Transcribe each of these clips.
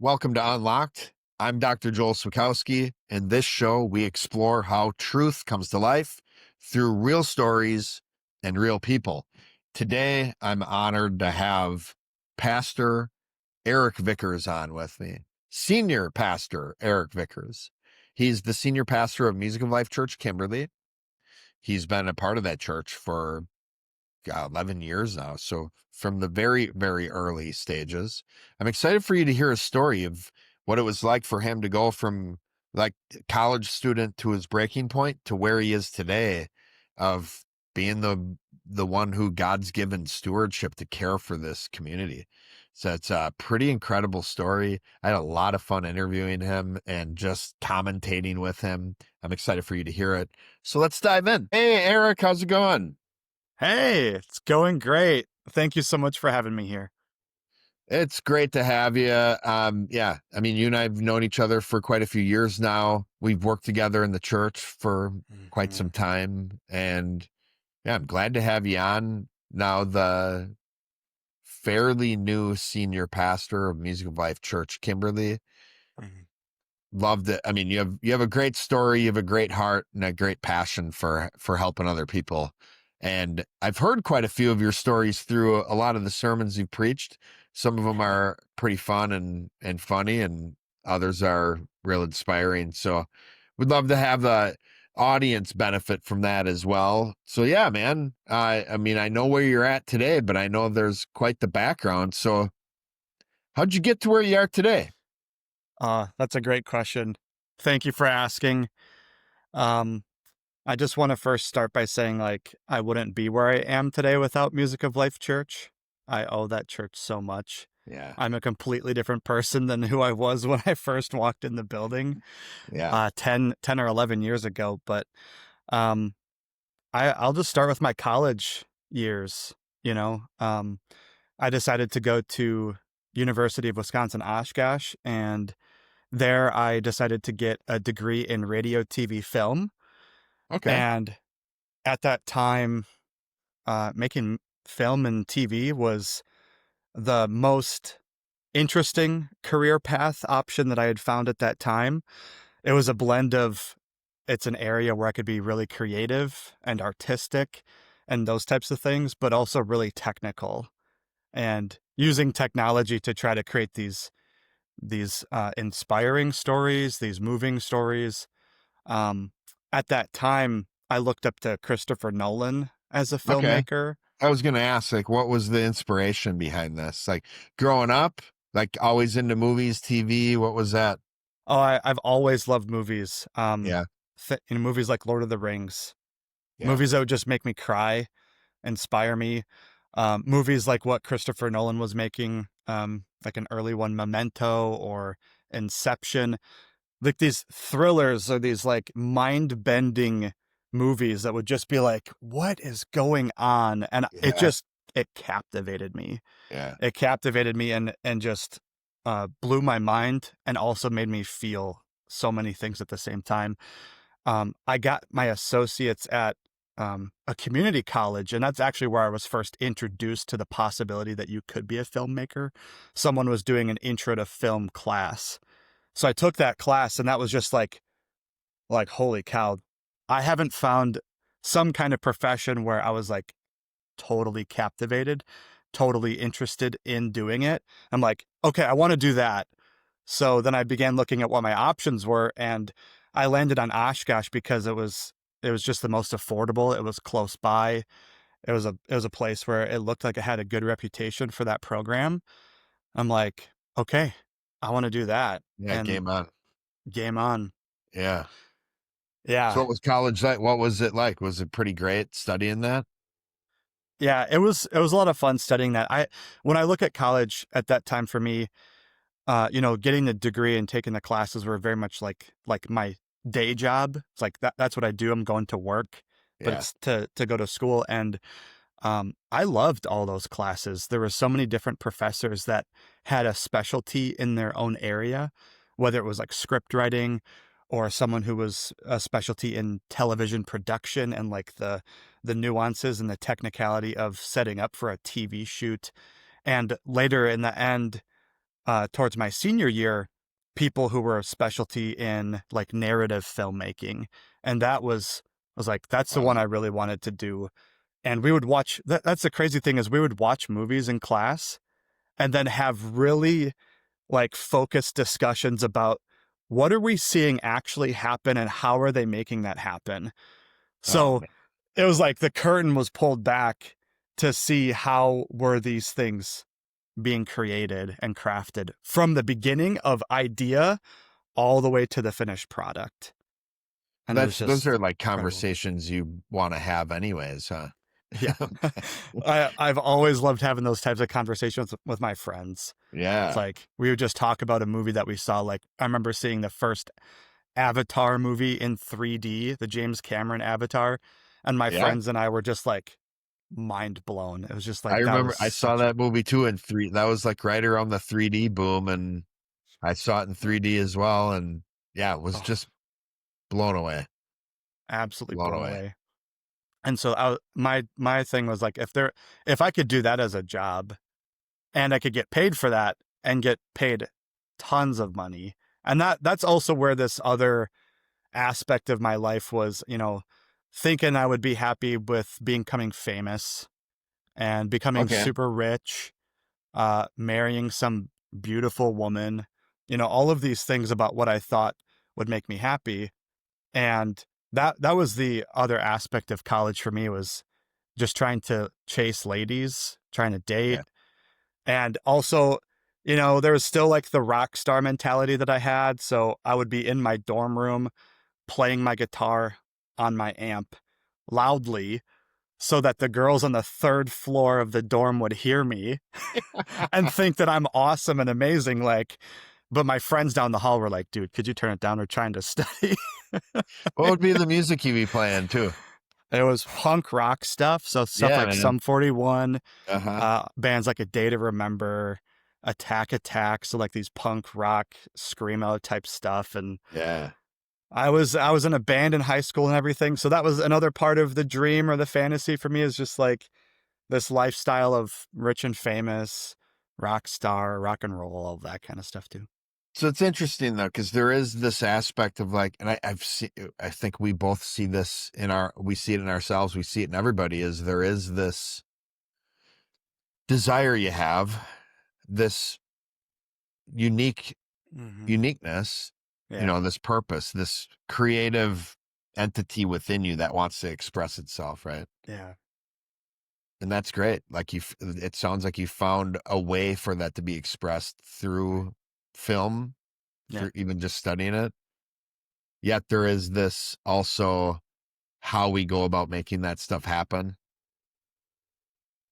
Welcome to Unlocked. I'm Dr. Joel Swakowski. In this show, we explore how truth comes to life through real stories and real people. Today, I'm honored to have Pastor Eric Vickers on with me. Senior Pastor Eric Vickers. He's the senior pastor of Music of Life Church, Kimberly. He's been a part of that church for 11 years now. So from the very, very early stages, I'm excited for you to hear a story of what it was like for him to go from like college student to his breaking point to where he is today, of being the one who God's given stewardship to care for this community. So it's a pretty incredible story. I had a lot of fun interviewing him and just commentating with him. I'm excited for you to hear it. So let's dive in. Hey, Eric, how's it going? Hey, it's going great. Thank you so much for having me here. It's great to have you. Yeah, I mean, you and I have known each other for quite a few years now. We've worked together in the church for quite some Mhm. time. And yeah, I'm glad to have you on now, the fairly new senior pastor of Music of Life Church, Kimberly. Mhm. Loved it. I mean, you have a great story, you have a great heart and a great passion for helping other people. And I've heard quite a few of your stories through a lot of the sermons you've preached. Some of them are pretty fun and funny, and others are real inspiring. So we'd love to have the audience benefit from that as well. So yeah, man. I mean, I know where you're at today, but I know there's quite the background. So how'd you get to where you are today? That's a great question. Thank you for asking. Um, I just want to first start by saying, I wouldn't be where I am today without Music of Life Church. I owe that church so much. Yeah. I'm a completely different person than who I was when I first walked in the building, Yeah. 10 or 11 years ago. But um, I'll just start with my college years. You know, I decided to go to University of Wisconsin Oshkosh, and there I decided to get a degree in radio, TV, film. Okay. And at that time, making film and TV was the most interesting career path option that I had found at that time. It was a blend of, it's an area where I could be really creative and artistic and those types of things, but also really technical and using technology to try to create these inspiring stories, these moving stories. Um, at that time, I looked up to Christopher Nolan as a Okay. filmmaker. I was going to ask, like, what was the inspiration behind this? Like, growing up, like, always into movies, TV, what was that? Oh, I've always loved movies. Yeah. Movies like Lord of the Rings, Yeah. movies that would just make me cry, inspire me. Movies like what Christopher Nolan was making, like an early one, Memento or Inception, like these thrillers or these like mind bending movies that would just be like, what is going on? And Yeah. it captivated me. Yeah. It captivated me and just blew my mind and also made me feel so many things at the same time. I got my associates at a community college, and that's actually where I was first introduced to the possibility that you could be a filmmaker. Someone was doing an intro to film class. So I took that class, and that was just like holy cow. I haven't found some kind of profession where I was like totally captivated, totally interested in doing it. I'm like, okay, I want to do that. So then I began looking at what my options were, and I landed on Oshkosh because it was just the most affordable. It was close by. It was a place where it looked like it had a good reputation for that program. I'm like, okay, I want to do that. Yeah. And Game on. game on. Yeah. So Yeah. what was college like? What was it like? Was it pretty great studying that? Yeah, it was a lot of fun studying that. When I look at college at that time for me, getting the degree and taking the classes were very much like my day job. It's like that's what I do. I'm going to work, but Yeah. it's to go to school. And I loved all those classes. There were so many different professors that had a specialty in their own area, whether it was like script writing or someone who was a specialty in television production and like the nuances and the technicality of setting up for a TV shoot. And later in the end, towards my senior year, people who were a specialty in like narrative filmmaking. And that was like, that's the one I really wanted to do. And we would watch that's the crazy thing is we would watch movies in class and then have really like focused discussions about what are we seeing actually happen and how are they making that happen. Oh So man. it was like the curtain was pulled back to see how were these things being created and crafted from the beginning of idea all the way to the finished product. And it was Those just are like incredible. conversations you want to have anyways, huh? Yeah. Okay. I've always loved having those types of conversations with my friends. It's Yeah. like we would just talk about a movie that we saw. Like I remember seeing the first Avatar movie in 3D, the James Cameron Avatar, and my Yeah. friends and I were just like mind blown. It was just I like that remember was I saw such a that movie too in three. That was like right around the 3D boom, and I saw it in 3D as well. And yeah, it was oh, just blown away. absolutely Blown blown away. away. And so my thing was like if I could do that as a job and I could get paid for that and get paid tons of money. And that's also where this other aspect of my life was, thinking I would be happy with becoming famous and becoming Okay. super rich, marrying some beautiful woman, all of these things about what I thought would make me happy. And that was the other aspect of college for me was just trying to chase ladies, trying to Yeah. date. And also, there was still like the rock star mentality that I had. So I would be in my dorm room playing my guitar on my amp loudly so that the girls on the third floor of the dorm would hear me and think that I'm awesome and amazing. Like, but my friends down the hall were like, dude, could you turn it down? We're trying to study. What would be the music you'd be playing too? It was punk rock stuff. So stuff Yeah, like man. Sum 41, Uh-huh. bands like A Day to Remember, Attack Attack. So like these punk rock screamo type stuff. And Yeah. I was in a band in high school and everything. So that was another part of the dream or the fantasy for me is just like this lifestyle of rich and famous, rock star, rock and roll, all that kind of stuff too. So it's interesting though, because there is this aspect of like, and I've seen, I think we both see this we see it in ourselves, we see it in everybody, is there is this desire you have, this unique Hmm. uniqueness, Yeah. this purpose, this creative entity within you that wants to express itself, right? Yeah. And that's great. Like it sounds like you found a way for that to be expressed through film, Yeah. through even just studying it. Yet there is this also how we go about making that stuff happen,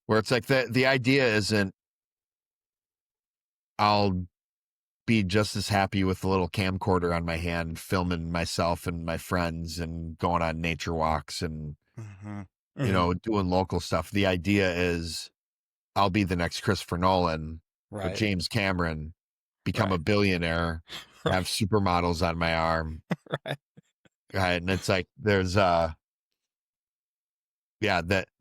where it's like the idea isn't I'll be just as happy with a little camcorder on my hand filming myself and my friends and going on nature walks and Hmm. Hmm. doing local stuff. The idea is I'll be the next Christopher Nolan or Right. James Cameron, become a Right. billionaire, have Right. supermodels on my arm. Right. Right. And it's like there's yeah,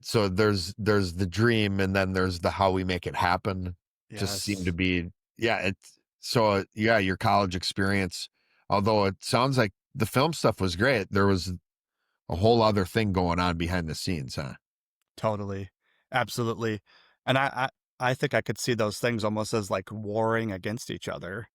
so there's the dream and then there's the how we make it happen. Just seem to Yes. be yeah, it's so yeah, your college experience, although it sounds like the film stuff was great, there was a whole other thing going on behind the scenes, huh? Totally. Absolutely. And I think I could see those things almost as like warring against each other.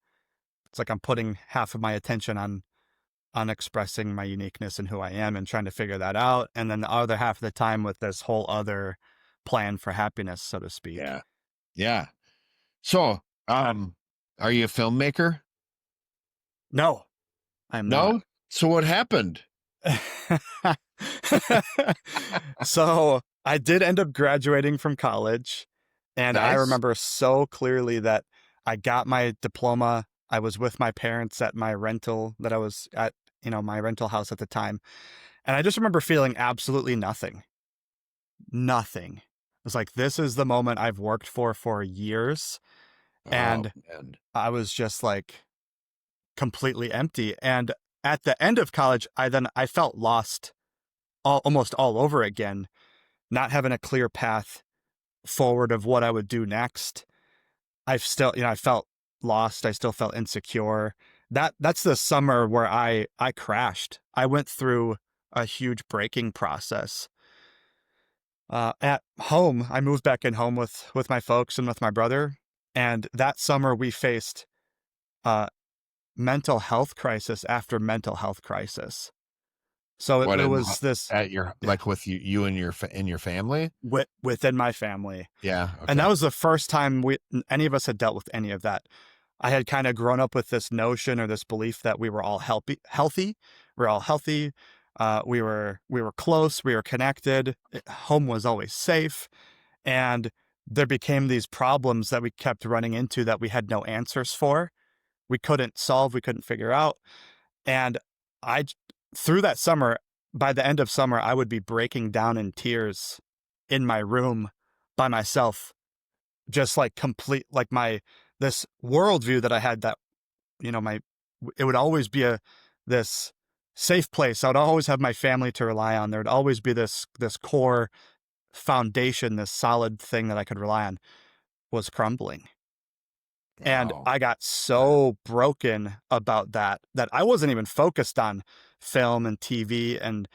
It's like I'm putting half of my attention on expressing my uniqueness and who I am and trying to figure that out. And then the other half of the time with this whole other plan for happiness, so to speak. Yeah. Yeah. So, are you a filmmaker? No, I'm not. No? So what happened? So I did end up graduating from college. And I Nice. remember so clearly that I got my diploma. I was with my parents at my rental that I was at, my rental house at the time. And I just remember feeling absolutely nothing. Nothing. It was like, this is the moment I've worked for years. Oh, And man. I was just like completely empty. And at the end of college, I felt lost almost all over again, not having a clear path forward of what I would do next. I felt lost. I still felt insecure. That's the summer where I crashed. I went through a huge breaking process. At home, I moved back in home with my folks and with my brother, and that summer we faced uh, mental health crisis after mental health crisis. So What it in was this, at your yeah, like with you and in your family? within my family. Yeah. And that Okay. was the first time any of us had dealt with any of that. I had kind of grown up with this notion or this belief that we were all healthy. We're all healthy. We were close. We were connected. Home was always safe, and there became these problems that we kept running into that we had no answers for. We couldn't solve. We couldn't figure out. And I, through that summer, by the end of summer, I would be breaking down in tears in my room by myself, just like complete, like this worldview that I had that, my, it would always be this safe place. I would always have my family to rely on. There would always be this core foundation, this solid thing that I could rely on was crumbling. And Wow. I got Yeah. so broken about that I wasn't even focused on film and TV and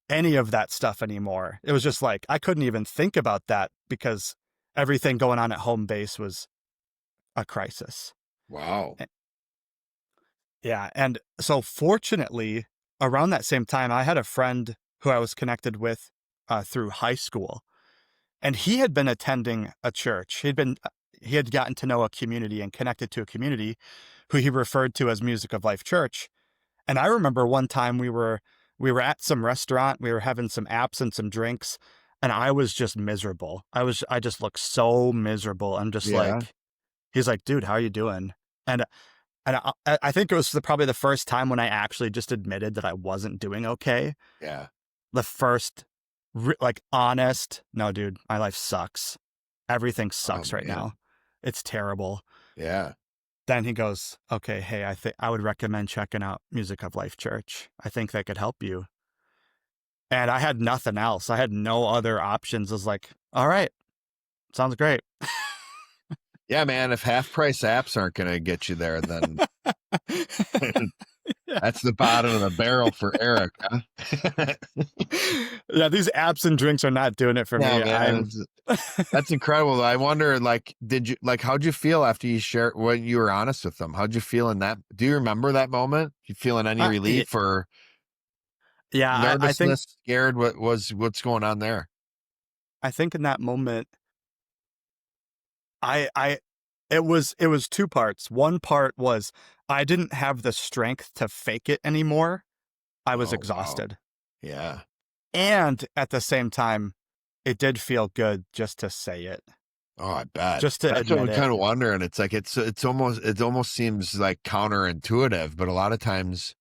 any of that stuff anymore. It was just like I couldn't even think about that because everything going on at home base was a crisis. Wow. Eh, Yeah, and so fortunately, around that same time, I had a friend who I was connected with through high school, and he had been attending a church. He had gotten to know a community and connected to a community who he referred to as Music of Life Church. And I remember one time we were at some restaurant, we were having some apps and some drinks, and I was just miserable. I just looked so miserable. I'm just Yeah. like, he's like, dude, how are you doing? And I think it was probably the first time when I actually just admitted that I wasn't doing okay. Yeah. The first, like, honest, no, dude, my life sucks. Everything Oh sucks right man. now. It's terrible. Yeah. Then he goes, okay, hey, I think I would recommend checking out Music of Life Church. I think they could help you. And I had nothing else. I had no other options. I was like, all right, sounds great. Yeah, man. If half price apps aren't going to get you there, then Yeah. that's the bottom of the barrel for Eric, huh? Yeah, these apps and drinks are not doing it for Yeah, me. man. That's incredible. I wonder, like, how'd you feel after you shared when you were honest with them? How'd you feel in that? Do you remember that moment? You feeling any Y- relief or yeah, I think nervousness, scared? What's going on there? in that moment, I it was two parts. One part was I didn't have the strength to fake it anymore. I was Oh, wow. exhausted. Yeah. And at the same time, it did feel good just to say it, Oh, I bet. just to That's what admit I'm it. kind of wondering. It's like it almost seems like counterintuitive, but a lot of times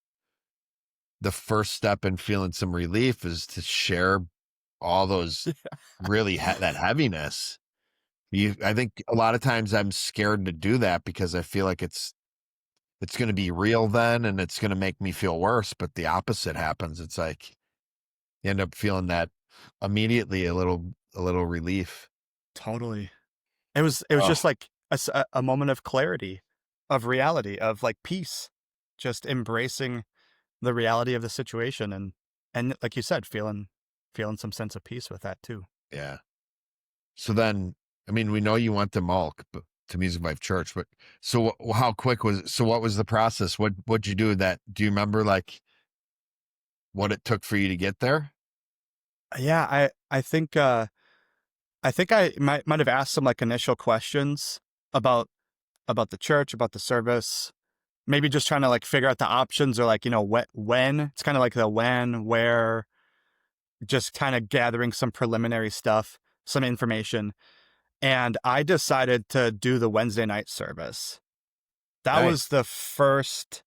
the first step in feeling some relief is to share all those really that heaviness. I think a lot of times I'm scared to do that because I feel like it's going to be real then, and it's going to make me feel worse. But the opposite happens. It's like you end up feeling that immediately a little relief. Totally. It was Oh just like a moment of clarity, of reality, of like peace, just embracing the reality of the situation and like you said, feeling some sense of peace with that too. yeah. So then, I mean, we know you went to Malk, but to Music Life Church, but so how quick was so what was the process? What'd you do that? Do you remember like what it took for you to get there? Yeah, I think I might have asked some like initial questions about the church, about the service, maybe just trying to like figure out the options or like, when it's kind of like the when, where, just kind of gathering some preliminary stuff, some information. And I decided to do the Wednesday night service. That was Nice. the first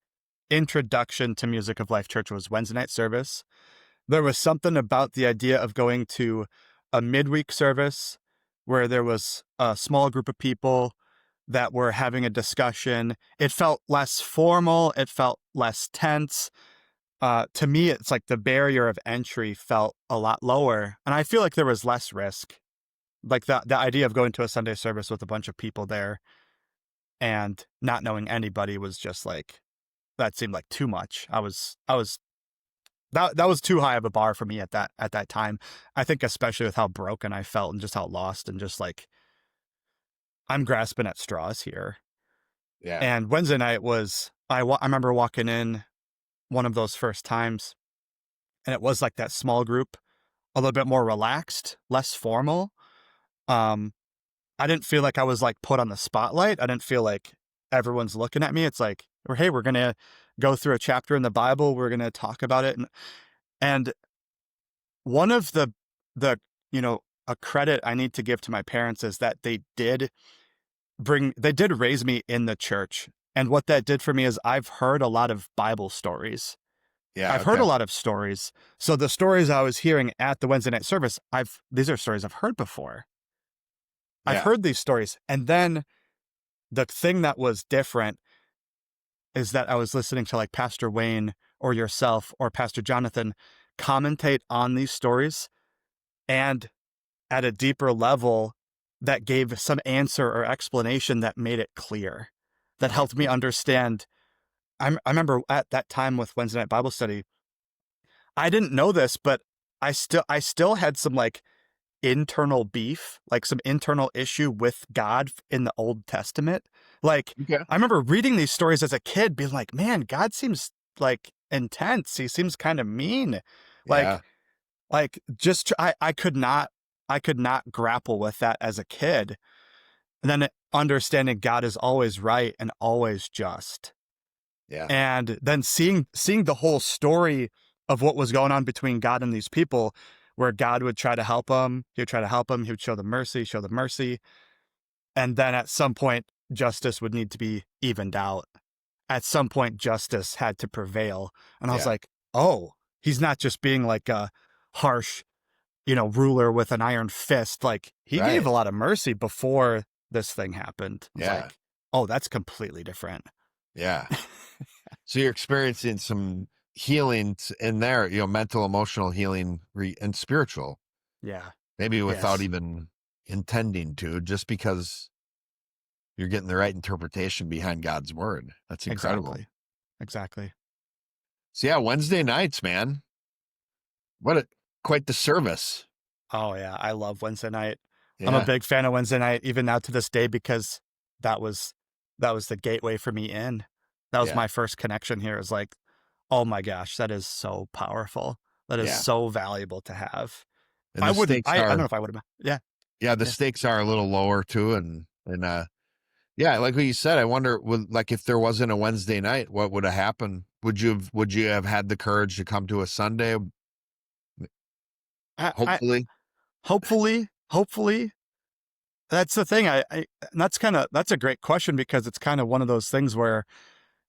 introduction to Music of Life Church was Wednesday night service. There was something about the idea of going to a midweek service where there was a small group of people that were having a discussion. It felt less formal. It felt less tense. To me, it's like the barrier of entry felt a lot lower. And I feel like there was less risk. Like the idea of going to a Sunday service with a bunch of people there. and not knowing anybody was just like, that seemed like too much. I was that was too high of a bar for me at that time. I think especially with how broken I felt and just how lost and just like I'm grasping at straws here. Yeah. And Wednesday night was I remember walking in one of those first times, and it was like that small group, a little bit more relaxed, less formal. Um, I didn't feel like I was like put on the spotlight. I didn't feel like everyone's looking at me. It's like, hey, we're gonna go through a chapter in the Bible. We're gonna talk about it, and one of the you know a credit I need to give to my parents is that they did raise me in the church. And what that did for me is I've heard a lot of Bible stories. Yeah. I've heard a Okay. lot of stories. So the stories I was hearing at the Wednesday night service, these are stories I've heard before. I've Yeah. heard these stories. And then the thing that was different is that I was listening to like Pastor Wayne or yourself or Pastor Jonathan commentate on these stories, and at a deeper level that gave some answer or explanation that made it clear, that Uh-huh. helped me understand. I remember at that time with Wednesday night Bible study, I didn't know this, but I still had some like internal beef, like some internal issue with God in the Old Testament. Like Okay. I remember reading these stories as a kid being like, man, God seems like intense. He seems kind of mean. Yeah. Like just I could not grapple with that as a kid. And then understanding God is always right and always just. Yeah. And then seeing the whole story of what was going on between God and these people, where God would try to help them, he would try to help them, he would show them mercy, and then at some point justice would need to be evened out. At some point justice had to prevail. And I was Yeah. like, "Oh, he's not just being like a harsh, ruler with an iron fist. Like he gave Right. a lot of mercy before this thing happened." I was Yeah. like, "Oh, that's completely different." Yeah. So you're experiencing some healing in there, mental, emotional healing and spiritual, Yeah. maybe without Yes. even intending to, just because you're getting the right interpretation behind God's word. That's incredible. Exactly. Exactly. So yeah, Wednesday nights, man. What a quite the service. Oh yeah, I love Wednesday night. I'm a Yeah. big fan of Wednesday night even now to this day because that was that was the gateway for me in. That was Yeah. my first connection here. Is like, oh my gosh, that is so powerful. That is Yeah. so valuable to have. And the stakes I don't are, know if I would have. Yeah. yeah, the Yeah. stakes are a little lower too. And yeah, like what you said, I wonder like if there wasn't a Wednesday night, what would have happened? Would you have had the courage to come to a Sunday? I Hopefully. hopefully that's the thing. And that's a great question because it's kind of one of those things where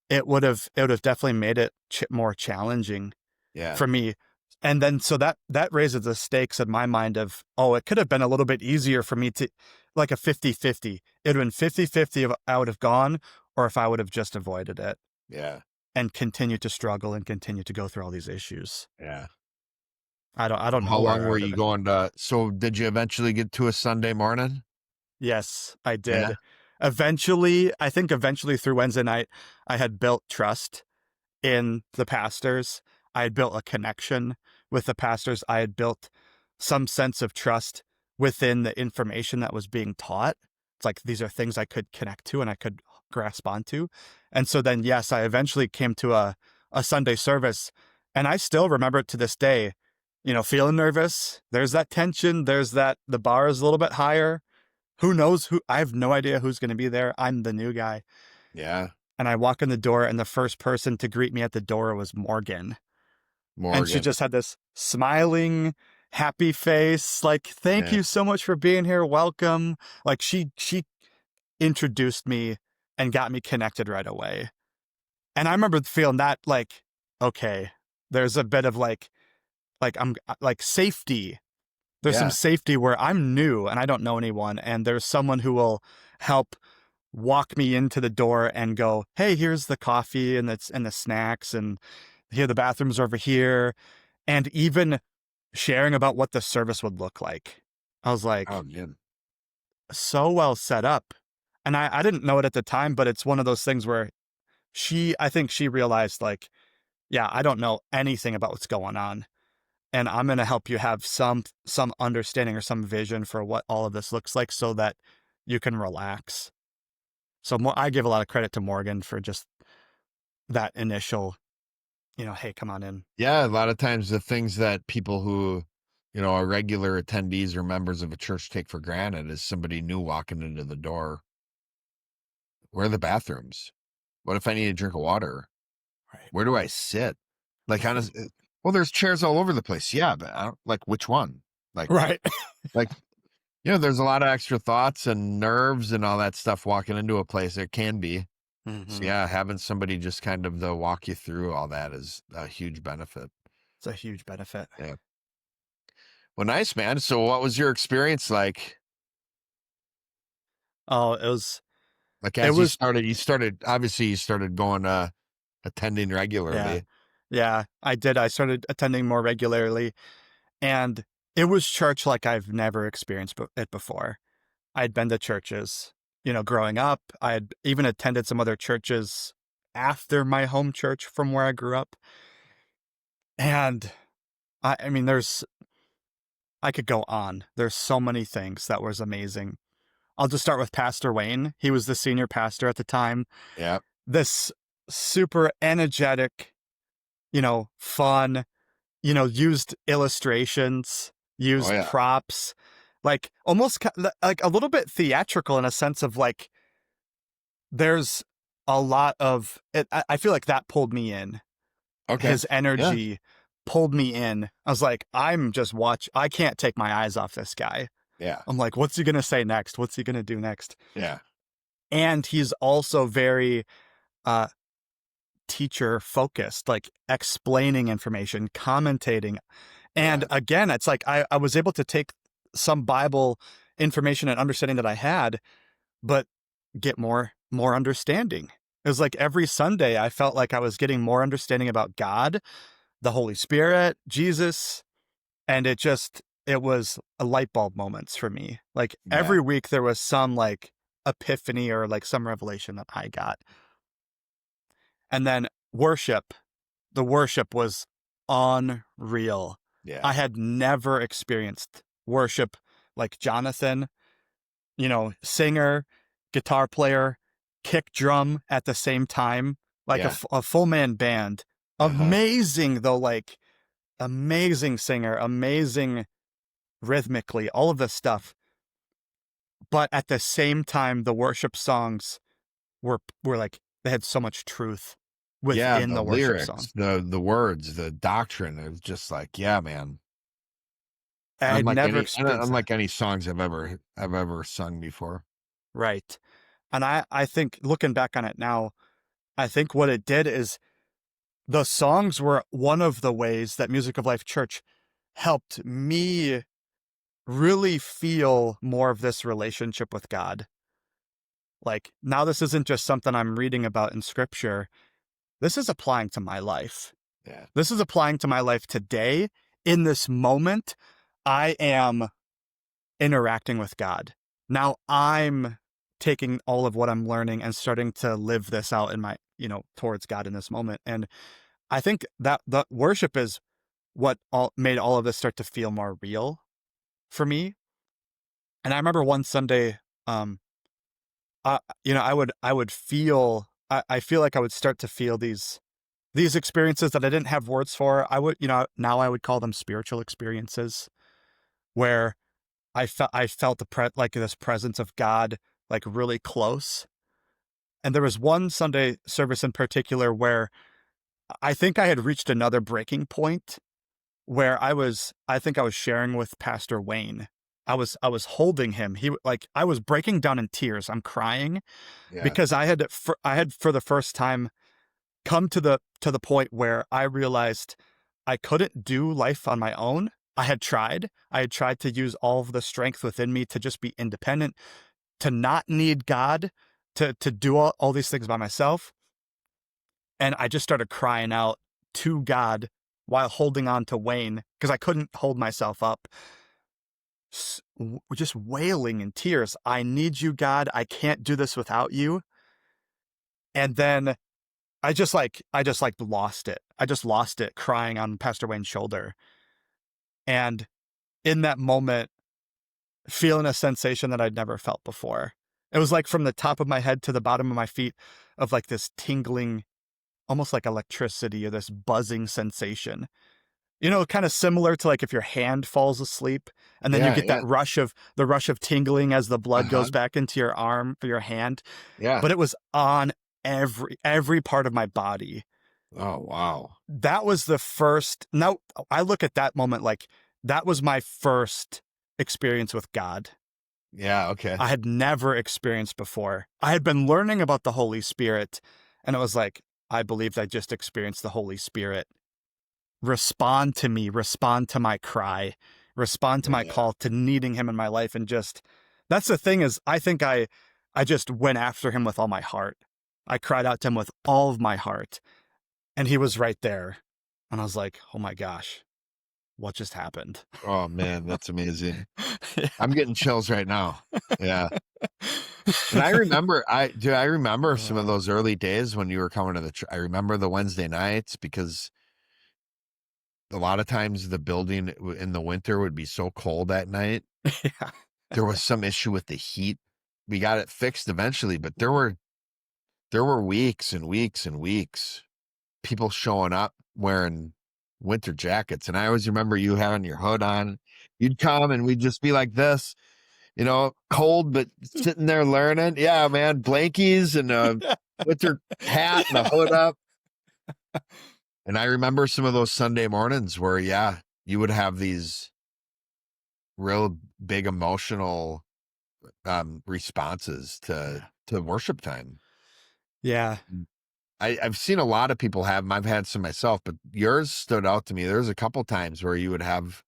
it would have definitely made it more challenging Yeah. for me. And then so that raises the stakes in my mind of, oh, it could have been a little bit easier for me to like a 50-50. It would have been 50-50 if I would have gone or if I would have just avoided it Yeah. and continued to struggle and continue to go through all these issues. Yeah. I don't How know long where I were would have you been. going to? So did you eventually get to a Sunday morning? Yes, I Yeah. did. Eventually, I think eventually through Wednesday night, I had built trust in the pastors. I had built a connection with the pastors. I had built some sense of trust within the information that was being taught. It's like these are things I could connect to and I could grasp onto. And so then, yes, I eventually came to a Sunday service. And I still remember it to this day, feeling nervous. There's that tension. There's that the bar is a little bit higher. Who knows who? I have no idea who's going to be there. I'm the new guy. Yeah. And I walk in the door, and the first person to greet me at the door was Morgan. And she Morgan. just had this smiling, happy face, like, thank Yeah. you so much for being here. Welcome. Like she introduced me and got me connected right away. And I remember feeling that like, okay, there's a bit of like I'm like safety. There's some Yeah. safety where I'm new and I don't know anyone, and there's someone who will help walk me into the door and go, "Hey, here's the coffee and the snacks, and here the bathrooms over here," and even sharing about what the service would look like. I was Oh, like, man. so well set up. And I didn't know it at the time, but it's one of those things where I think she realized, like, yeah, I don't know anything about what's going on. And I'm going to help you have some understanding or some vision for what all of this looks like so that you can relax. So I give a lot of credit to Morgan for just that initial, hey, come on in. Yeah, a lot of times the things that people who, are regular attendees or members of a church take for granted is somebody new walking into the door. Where are the bathrooms? What if I need a drink of water? Right. Where do I sit? Like, honestly, well, there's chairs all over the place. Yeah, but I don't like which one. Like, Right. like there's a lot of extra thoughts and nerves and all that stuff walking into a place. There can be. So Hmm. yeah, having somebody just kind of walk you through all that is a huge benefit. It's a huge benefit. Yeah. Well, nice, man. So what was your experience like? Oh, Like it as was, obviously you started going attending yeah. regularly. Yeah, I did. I started attending more regularly, and it was church like I've never experienced it before. I'd been to churches, growing up. I had even attended some other churches after my home church from where I grew up. And I mean, I could go on. There's so many things that was amazing. I'll just start with Pastor Wayne. He was the senior pastor at the time. Yeah. This super energetic, fun, used illustrations, Oh used yeah. props, like almost like a little bit theatrical in a sense of like, there's a lot of it. I feel like that pulled me in. Okay. His Yeah. energy pulled me in. I was like, I can't take my eyes off this guy. Yeah. I'm like, what's he going to say next? What's he going to do next? Yeah. And he's also very uh, teacher focused, like explaining information, commentating. And Yeah. again, it's like I was able to take some Bible information and understanding that I had, but get more understanding. It was like every Sunday I felt like I was getting more understanding about God, the Holy Spirit, Jesus, and it was a light bulb moments for me. Like Yeah. every week there was some like epiphany or like some revelation that I got. And then the worship was unreal. I Yeah. had never experienced worship like Jonathan, singer, guitar player, kick drum at the same time, like Yeah. a full man band. Uh-huh. Amazing though, like amazing singer, amazing rhythmically, all of this stuff. But at the same time, the worship songs were like they had so much truth Yeah, within the the worship song. lyrics, the words, the doctrine is just like, yeah, man. I had never experienced that. Unlike any songs I've ever sung before. Right. And I think looking back on it now, I think what it did is the songs were one of the ways that Music of Life Church helped me really feel more of this relationship with God. Like now this isn't just something I'm reading about in scripture. This is applying to my life. Yeah. This is applying to my life today. In this moment, I am interacting with God. Now I'm taking all of what I'm learning and starting to live this out in my, towards God in this moment. And I think that the worship is what all made all of this start to feel more real for me. And I remember one Sunday, I would feel, I feel like I would start to feel these experiences that I didn't have words for. I would, now I would call them spiritual experiences where I felt like this presence of God, like really close. And there was one Sunday service in particular where I think I had reached another breaking point where I think I was sharing with Pastor Wayne. I was holding him. I was breaking down in tears. I'm crying Yeah. because I had for the first time come to the point where I realized I couldn't do life on my own. I had tried. I had tried to use all of the strength within me to just be independent, to not need God, to do all these things by myself. And I just started crying out to God while holding on to Wayne because I couldn't hold myself up. just wailing in tears. I need you, God. I can't do this without you. And then I just lost it. I just lost it crying on Pastor Wayne's shoulder. And in that moment, feeling a sensation that I'd never felt before. It was like from the top of my head to the bottom of my feet of like this tingling, almost like electricity or this buzzing sensation. Kind of similar to like if your hand falls asleep and then you Yeah, get yeah. that rush of tingling as the blood Uh-huh. goes back into your arm for your hand. Yeah. But it was on every part of my body. Oh, wow. That was the first. Now I look at that moment like that was my first experience with God. Yeah, okay. I had never experienced before. I had been learning about the Holy Spirit, and it was like, I believed I just experienced the Holy Spirit. Respond to me, respond to my cry, respond to my Yeah. call to needing him in my life. And just, that's the thing is, I think I just went after him with all my heart. I cried out to him with all of my heart, and he was right there. And I was like, oh my gosh, what just happened? Oh, man, that's amazing. I'm getting chills right now. Yeah. And I remember some of Uh, those early days when you were coming to I remember the Wednesday nights because a lot of times the building in the winter would be so cold at night. yeah. There was some issue with the heat. We got it fixed eventually, but there were weeks and weeks and weeks, people showing up wearing winter jackets. And I always remember you having your hood on. You'd come and we'd just be like this, cold, but sitting there learning. Yeah, man, blankies and a winter hat and a hood up. And I remember some of those Sunday mornings where, yeah, you would have these real big emotional responses to worship time. Yeah. I've seen a lot of people have them. I've had some myself, but yours stood out to me. There's a couple times where you would have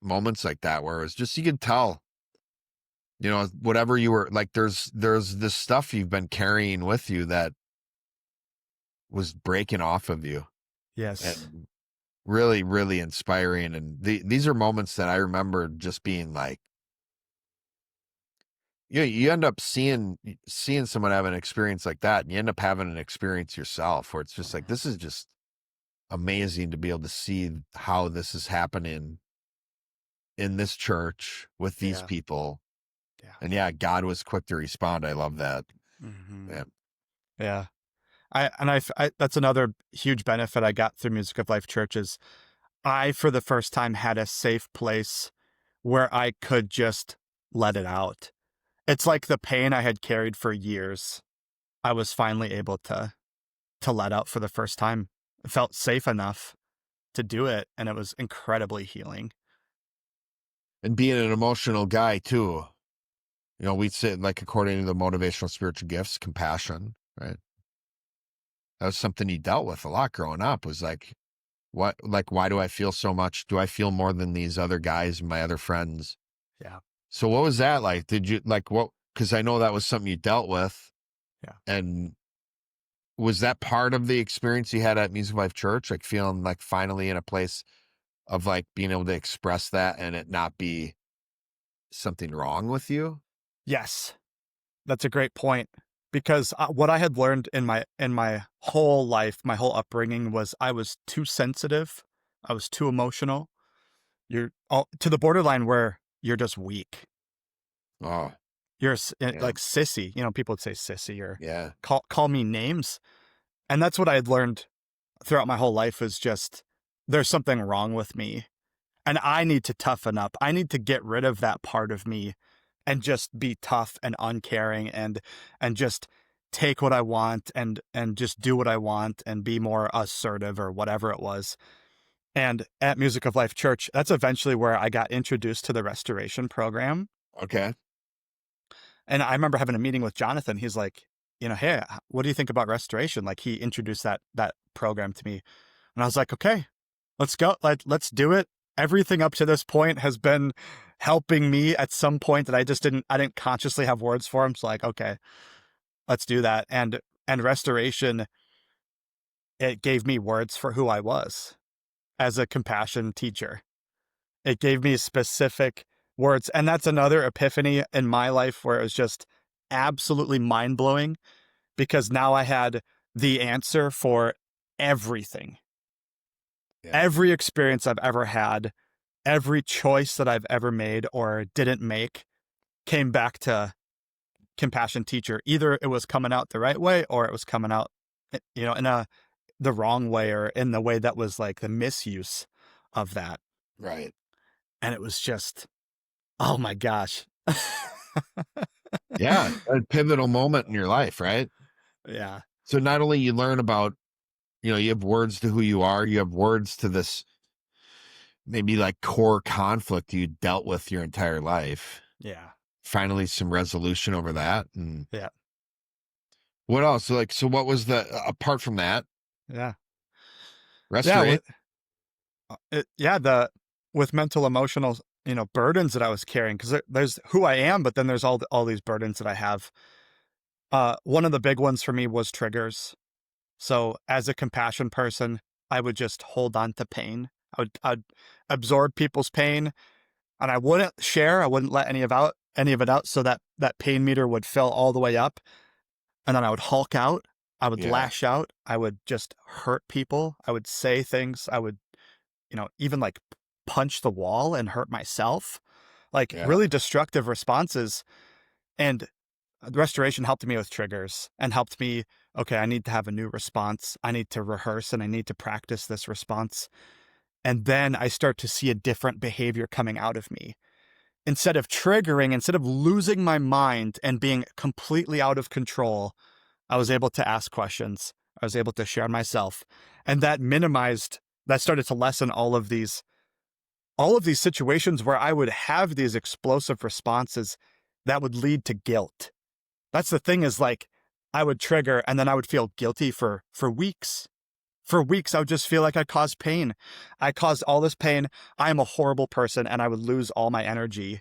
moments like that where it was just, you could tell, whatever you were like, there's this stuff you've been carrying with you that was breaking off of you, Yes. and really, really inspiring. And these are moments that I remember just being like, you end up seeing someone have an experience like that, and you end up having an experience yourself where it's just like, this is just amazing to be able to see how this is happening in this church with these Yeah. people. Yeah. And yeah, God was quick to respond. I love that. Hmm. Yeah. Yeah. That's another huge benefit I got through Music of Life churches. I, for the first time, had a safe place where I could just let it out. It's like the pain I had carried for years. I was finally able to let out for the first time. It felt safe enough to do it, and it was incredibly healing. And being an emotional guy too, we'd say, like, according to the motivational spiritual gifts, compassion, right? That was something you dealt with a lot growing up, was like, why do I feel so much? Do I feel more than these other guys and my other friends? Yeah. So what was that like? Did you like what? Because I know that was something you dealt with. Yeah. And was that part of the experience you had at Music Life Church? Like feeling like finally in a place of like being able to express that and it not be something wrong with you? Yes. That's a great point, because what I had learned in my whole life, my whole upbringing, was I was too sensitive. I was too emotional. You're to the borderline where you're just weak. Oh, You're yeah. like sissy. People would say sissy or Yeah. call me names. And that's what I had learned throughout my whole life, is just there's something wrong with me and I need to toughen up. I need to get rid of that part of me and just be tough and uncaring and just take what I want and just do what I want and be more assertive or whatever it was. And at Music of Life Church, that's eventually where I got introduced to the restoration program. Okay. And I remember having a meeting with Jonathan. He's like, hey, what do you think about restoration? Like, he introduced that program to me. And I was like, okay, let's go. Let's do it. Everything up to this point has been helping me at some point that I didn't consciously have words for him. So like, okay, let's do that. And restoration, it gave me words for who I was as a compassion teacher. It gave me specific words. And that's another epiphany in my life where it was just absolutely mind blowing because now I had the answer for everything. Yeah. Every experience I've ever had, every choice that I've ever made or didn't make came back to compassion teacher. Either it was coming out the right way or it was coming out, in the wrong way or in the way that was like the misuse of that. Right. And it was just, oh my gosh. Yeah. A pivotal moment in your life, right? Yeah. So not only you learn about, you have words to who you are, you have words to this maybe like core conflict you dealt with your entire life. Yeah. Finally, some resolution over that. And Yeah. what else? So what was apart from that, Yeah. Yeah. restoration? The with mental emotional, burdens that I was carrying because there's who I am, but then there's all these burdens that I have. One of the big ones for me was triggers. So as a compassion person, I would just hold on to pain. I'd absorb people's pain and I wouldn't share. I wouldn't let any of it out so that that pain meter would fill all the way up. And then I would hulk out. I would Yeah. lash out. I would just hurt people. I would say things. I would, even like punch the wall and hurt myself. Like Yeah. really destructive responses. And the restoration helped me with triggers and helped me, okay, I need to have a new response. I need to rehearse and I need to practice this response. And then I start to see a different behavior coming out of me. Instead of losing my mind and being completely out of control, I was able to ask questions. I was able to share myself. And that started to lessen all of these situations where I would have these explosive responses that would lead to guilt. That's the thing is like I would trigger and then I would feel guilty for weeks. For weeks, I would just feel like I caused pain. I caused all this pain. I am a horrible person and I would lose all my energy.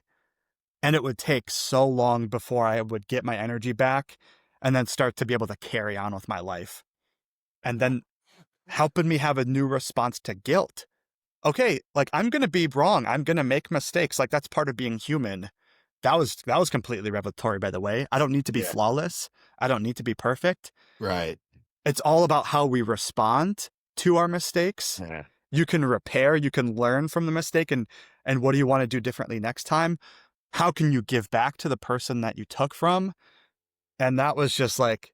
And it would take so long before I would get my energy back and then start to be able to carry on with my life. And then helping me have a new response to guilt. Okay, like I'm going to be wrong. I'm going to make mistakes. Like that's part of being human. That was completely revelatory, by the way. I don't need to be Yeah. flawless. I don't need to be perfect. Right. It's all about how we respond to our mistakes. Yeah. You can repair, you can learn from the mistake and what do you want to do differently next time? How can you give back to the person that you took from? And that was just like,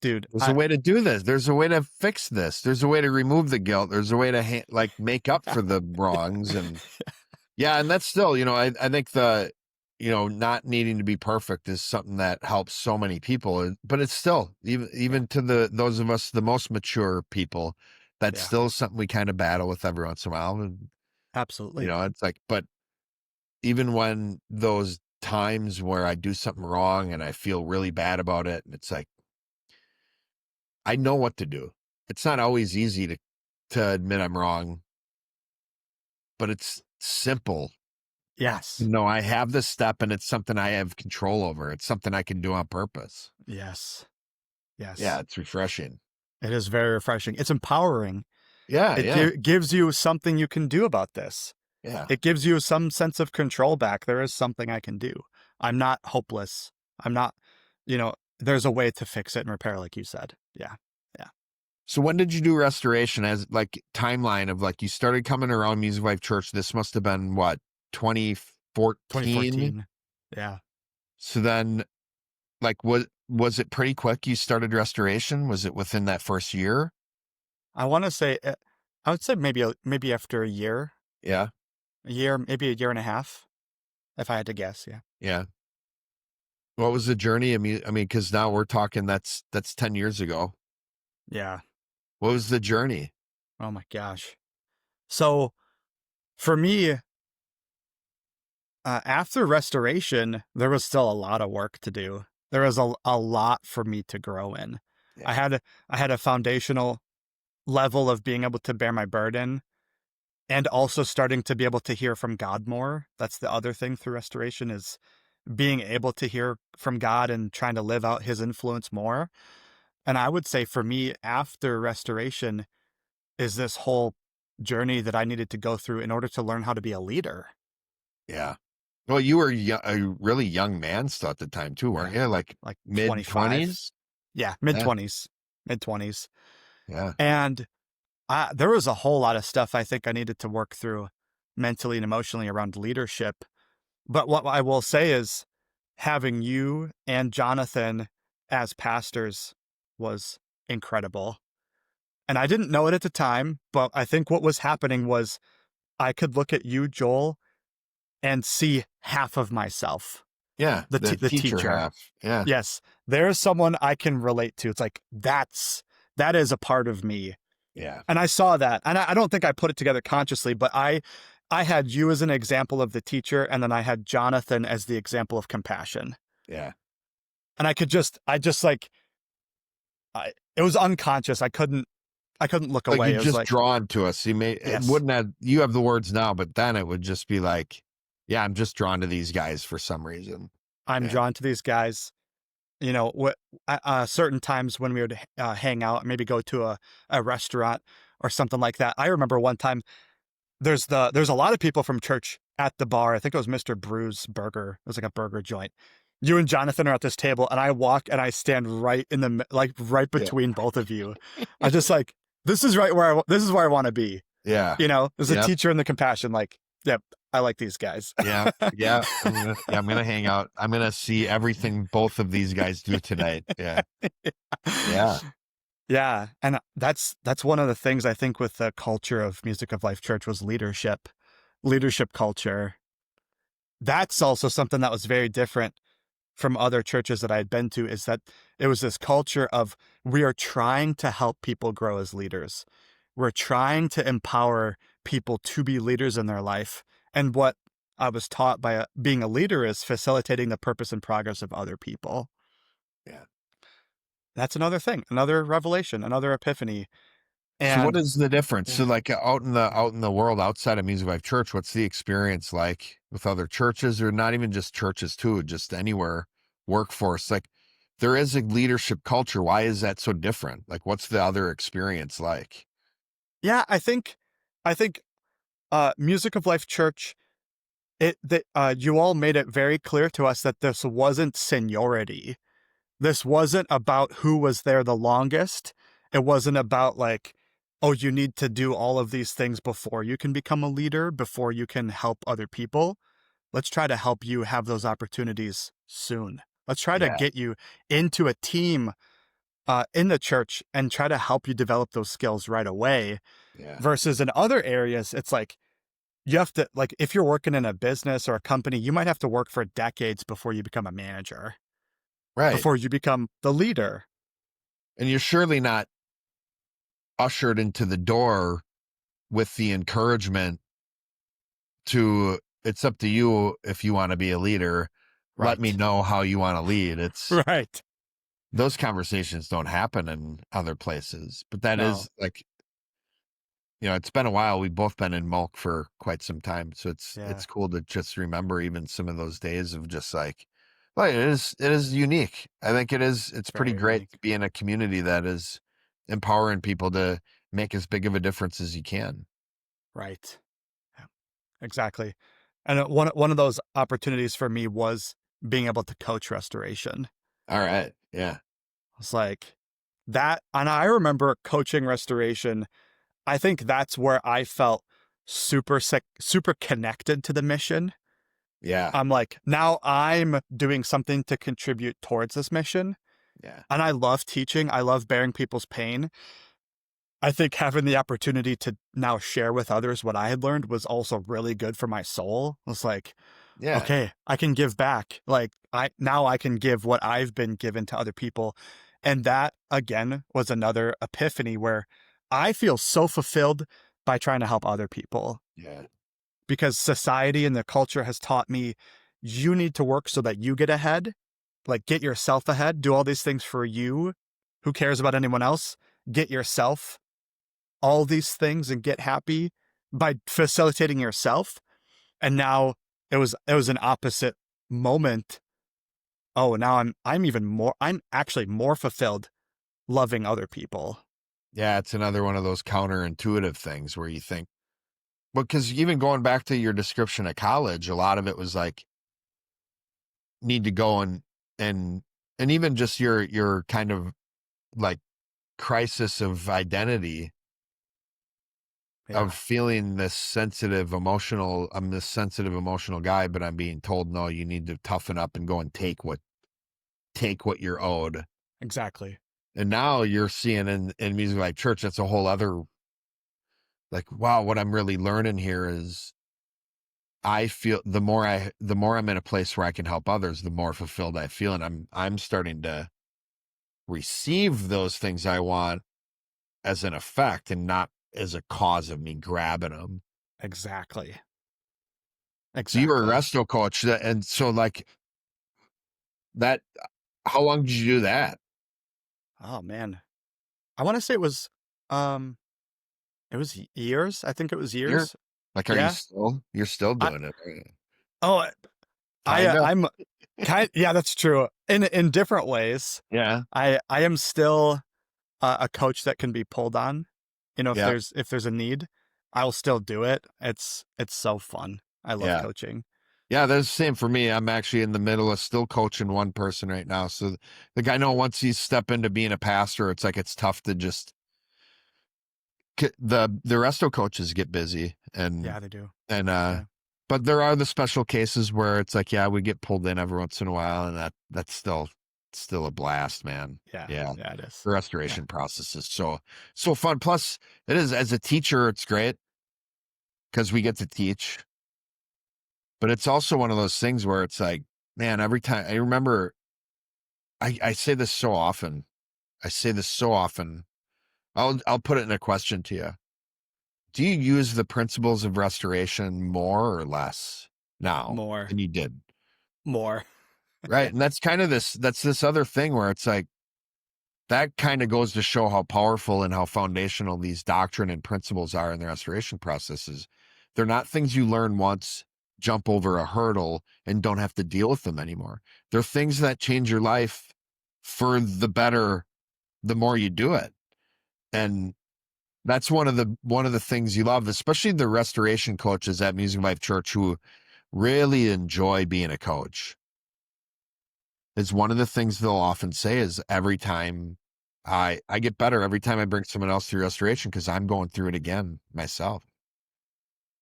dude, There's a way to do this. There's a way to fix this. There's a way to remove the guilt. There's a way to like make up for the wrongs. And yeah, and that's still, I think not needing to be perfect is something that helps so many people, but it's still even to those of us, the most mature people, that's yeah, still something we kind of battle with every once in a while. And, absolutely. it's like, but even when those times where I do something wrong and I feel really bad about it, and it's like, I know what to do. It's not always easy to admit I'm wrong, but it's simple. Yes. No, I have this step and it's something I have control over. It's something I can do on purpose. Yes. Yeah, Yes. it's refreshing. It is very refreshing. It's empowering. Yeah, It yeah, gives you something you can do about this. yeah. It gives you some sense of control back. There is something I can do. I'm not hopeless. I'm not, there's a way to fix it and repair, like you said. Yeah. Yeah. So when did you do restoration as like timeline of like you started coming around Music Life Church? This must have been what, 2014? 2014. Yeah. So then like was it pretty quick you started restoration? Was it within that first year? I want to say, I would say maybe after Yeah, maybe a year and a half, if I had to guess. Yeah. yeah. What was the journey? Because now we're talking that's 10 years ago. Yeah. What was the journey? Oh my gosh. So for me, after restoration, there was still a lot of work to do. There was a lot for me to grow in. I Yeah. had I had a foundational level of being able to bear my burden and also starting to be able to hear from God more. That's the other thing through restoration is being able to hear from God and trying to live out his influence more. And I would say for me after restoration is this whole journey that I needed to go through in order to learn how to be a leader. Yeah. Well, you were a really young man still at the time too, weren't Yeah, you? Like like mid 25. 20s? Yeah, Yeah. mid-20s, mid-20s. Yeah. And there was a whole lot of stuff I think I needed to work through mentally and emotionally around leadership. But what I will say is having you and Jonathan as pastors was incredible. And I didn't know it at the time, but I think what was happening was I could look at you, Joel, and see half of myself, Yeah. The the teacher teacher. half. Yeah. Yes, there is someone I can relate to. It's like that is a part of me. Yeah. And I saw that. And I don't think I put it together consciously, but I had you as an example of the teacher, and then I had Jonathan as the example of compassion. Yeah. And I just like it was unconscious. I couldn't look Like away. you It was just like, drawn to us. It yes, wouldn't have, you have the words now, but then it would just be like, yeah, I'm just drawn to these guys for some reason. I'm Yeah. drawn to these guys. You know, what certain times when we would hang out, maybe go to a restaurant or something like that. I remember one time there's a lot of people from church at the bar. I think it was Mr. Brew's Burger. It was like a burger joint. You and Jonathan are at this table, and I walk and I stand right in the like right Yeah. between both of you. I just like this is where I want to be. Yeah. You know, there's a Yep. teacher and the compassion. Like, yep, I like these guys. Yeah. Yeah. I'm gonna hang out. I'm gonna see everything both of these guys do tonight. Yeah. Yeah. Yeah, and that's one of the things I think with the culture of Music of Life Church was leadership culture. That's also something that was very different from other churches that I had been to, is that it was this culture of we are trying to help people grow as leaders. We're trying to empower people to be leaders in their life. And what I was taught by being a leader is facilitating the purpose and progress of other people. Yeah. That's another thing, another revelation, another epiphany. So what And is the difference? yeah. So like out in the world outside of Music Life Church, what's the experience like with other churches, or not even just churches too, just anywhere, workforce? Like there is a leadership culture. Why is that so different? Like what's the other experience like? Yeah, I think Music of Life Church, you all made it very clear to us that this wasn't seniority. This wasn't about who was there the longest. It wasn't about like, oh, you need to do all of these things before you can become a leader, before you can help other people. Let's try to help you have those opportunities soon. Let's try to Yeah. get you into a team in the church and try to help you develop those skills right away. Yeah. Versus in other areas, it's like you have to, like, if you're working in a business or a company, you might have to work for decades before you become a manager, Right. before you become the leader. And you're surely not ushered into the door with the encouragement to, it's up to you if you want to be a leader. Let me Right. know how you want to lead. It's Right. those conversations don't happen in other places, but that No. is like, it's been a while. We've both been in Mulk for quite some time. So Yeah. it's cool to just remember even some of those days of just like, well, it is unique. I think it's pretty Very great unique. to be in a community that is empowering people to make as big of a difference as you can. Right. Yeah, exactly. And one of those opportunities for me was being able to coach restoration. All right. Yeah. It's like that. And I remember coaching restoration. I think that's where I felt super connected to the mission. Yeah. I'm like, now I'm doing something to contribute towards this mission. Yeah. And I love teaching. I love bearing people's pain. I think having the opportunity to now share with others what I had learned was also really good for my soul. It's like, Yeah. okay, I can give back. Like I can give what I've been given to other people. And that again was another epiphany where I feel so fulfilled by trying to help other people, Yeah. because society and the culture has taught me you need to work so that you get ahead, like get yourself ahead, do all these things for you. Who cares about anyone else? Get yourself all these things and get happy by facilitating yourself. And now it was an opposite moment. Oh, now I'm actually more fulfilled loving other people. Yeah. It's another one of those counterintuitive things where you think, because even going back to your description of college, a lot of it was like need to go and and even just your kind of like crisis of identity of Yeah, feeling I'm this sensitive emotional guy, but I'm being told no, you need to toughen up and go and take what you're owed. exactly. And now you're seeing in music like church, that's a whole other like, wow, what I'm really learning here is I feel the more I'm in a place where I can help others, the more fulfilled I feel. And I'm starting to receive those things I want as an effect and not as a cause of me grabbing them. Exactly. So you were a Exactly. resto coach, and so like that. How long did you do that? Oh man. I want to say um it was years. I think it was Here, years. like, are you Yeah. still you're still I doing it? Right? oh Kinda. I'm kind yeah, that's true. In different ways. Yeah. I am still a coach that can be pulled on. You know, Yeah. if there's a need, I'll still do it. It's so fun. I love Yeah. coaching. Yeah. That's the same for me. I'm actually in the middle of still coaching one person right now. So like I know once you step into being a pastor, it's like it's tough to just the resto coaches get busy Yeah, they do. and Yeah. but there are the special cases where it's like, yeah, we get pulled in every once in a while, and that's still a blast, man. Yeah. Yeah. Yeah, it is. The Yeah. restoration process is so fun. Plus, it is as a teacher, it's great because we get to teach, but it's also one of those things where it's like, man, every time I remember, I say this so often. I say this so often. I'll put it in a question to you. Do you use the principles of restoration more or less now More. than you did? More. Right. And that's kind of that's this other thing where it's like that kind of goes to show how powerful and how foundational these doctrine and principles are in the restoration processes. They're not things you learn once, jump over a hurdle, and don't have to deal with them anymore. They're things that change your life for the better the more you do it. And that's one of the things you love, especially the restoration coaches at Music Life Church who really enjoy being a coach. Is one of the things they'll often say is every time I get better every time I bring someone else through restoration because I'm going through it again myself.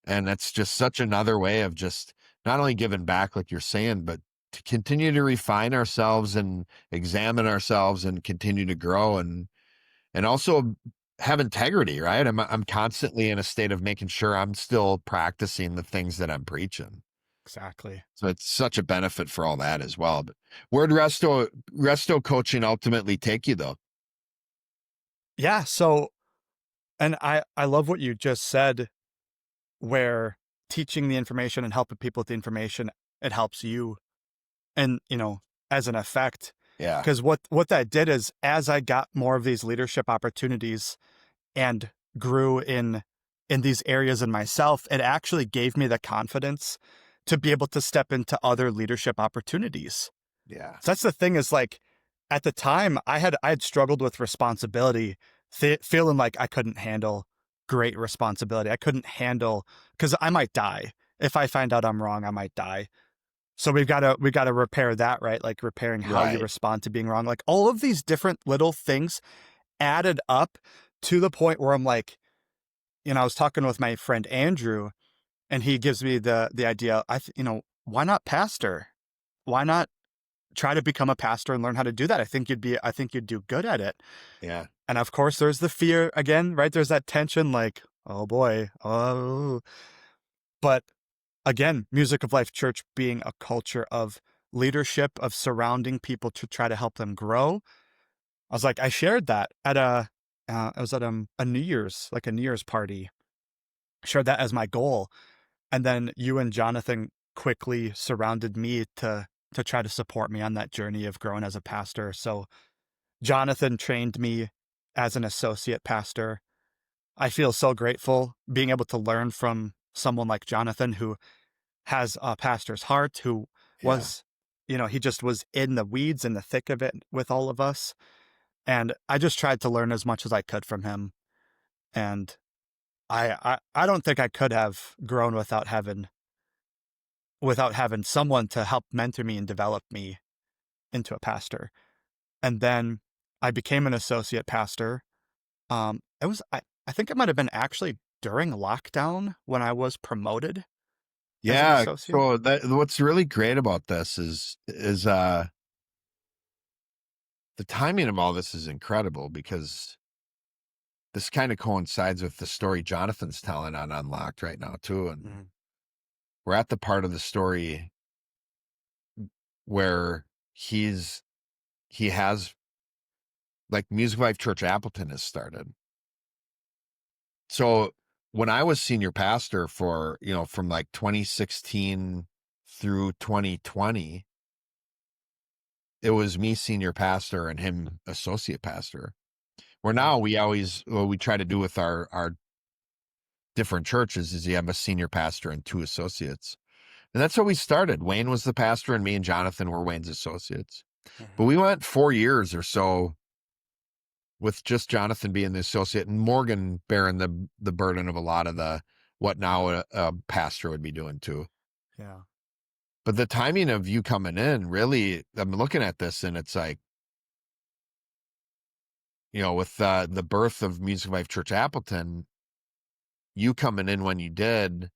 And that's just such another way of just not only giving back, like you're saying, but to continue to refine ourselves and examine ourselves and continue to grow and also have integrity, right? I'm constantly in a state of making sure I'm still practicing the things that I'm preaching. Exactly. So it's such a benefit for all that as well. But where'd resto coaching ultimately take you though? Yeah, so and I love what you just said where teaching the information and helping people with the information, it helps you and, as an effect. Yeah. Because what that did is as I got more of these leadership opportunities and grew in these areas in myself, it actually gave me the confidence to be able to step into other leadership opportunities. Yeah. So that's the thing is like at the time I had struggled with responsibility, feeling like I couldn't handle great responsibility. I couldn't handle because I might die if I find out I'm wrong. I might die. So we gotta repair that, right? Like repairing how you Right. respond to being wrong. Like all of these different little things added up to the point where I'm like, I was talking with my friend Andrew, and he gives me the idea. Why not pastor? Why not try to become a pastor and learn how to do that? I think you'd do good at it. Yeah. And of course, there's the fear again, right? There's that tension, like, oh boy, oh. But again, Music of Life Church being a culture of leadership, of surrounding people to try to help them grow. I was like, I shared that at I was at a New Year's, like a New Year's party. Shared that as my goal, and then you and Jonathan quickly surrounded me to try to support me on that journey of growing as a pastor. So Jonathan trained me as an associate pastor. I feel so grateful being able to learn from someone like Jonathan who has a pastor's heart, who Yeah. was, he just was in the weeds, in the thick of it with all of us. And I just tried to learn as much as I could from him. And I don't think I could have grown without having someone to help mentor me and develop me into a pastor. And then I became an associate pastor. I think it might have been actually during lockdown when I was promoted as an Yeah. associate. So that what's really great about this is the timing of all this is incredible because this kind of coincides with the story Jonathan's telling on Unlocked right now too. And Mm, we're at the part of the story where he has like Music Life Church Appleton has started. So when I was senior pastor for, from like 2016 through 2020, it was me senior pastor and him associate pastor. Where right. now what we try to do with our different churches is you have a senior pastor and two associates. And that's how we started. Wayne was the pastor and me and Jonathan were Wayne's associates. But Mhm. we went 4 years or so with just Jonathan being the associate and Morgan bearing the burden of a lot of the what now a pastor would be doing too. Yeah. But the timing of you coming in, really, I'm looking at this and it's like, with the birth of Music Life Church Appleton, you coming in when you did,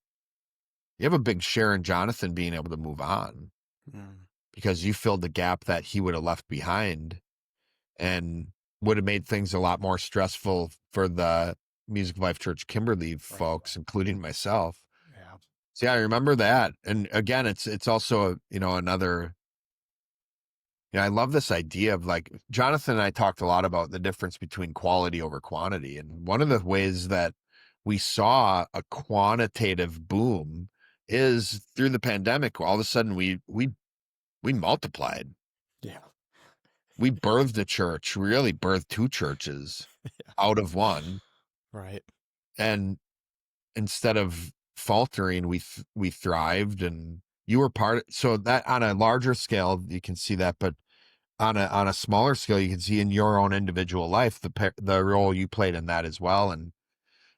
you have a big share in Jonathan being able to move on Mm, because you filled the gap that he would have left behind and would have made things a lot more stressful for the Music Life Church Kimberly right. folks, including myself. Yeah. So yeah, I remember that. And again, it's also, another, I love this idea of like Jonathan and I talked a lot about the difference between quality over quantity. And one of the ways that we saw a quantitative boom is through the pandemic. All of a sudden we multiplied. Yeah. We birthed a church, we really birthed two churches Yeah. out of one. Right. And instead of faltering, we thrived and you were so that on a larger scale, you can see that, but on a smaller scale, you can see in your own individual life, the role you played in that as well.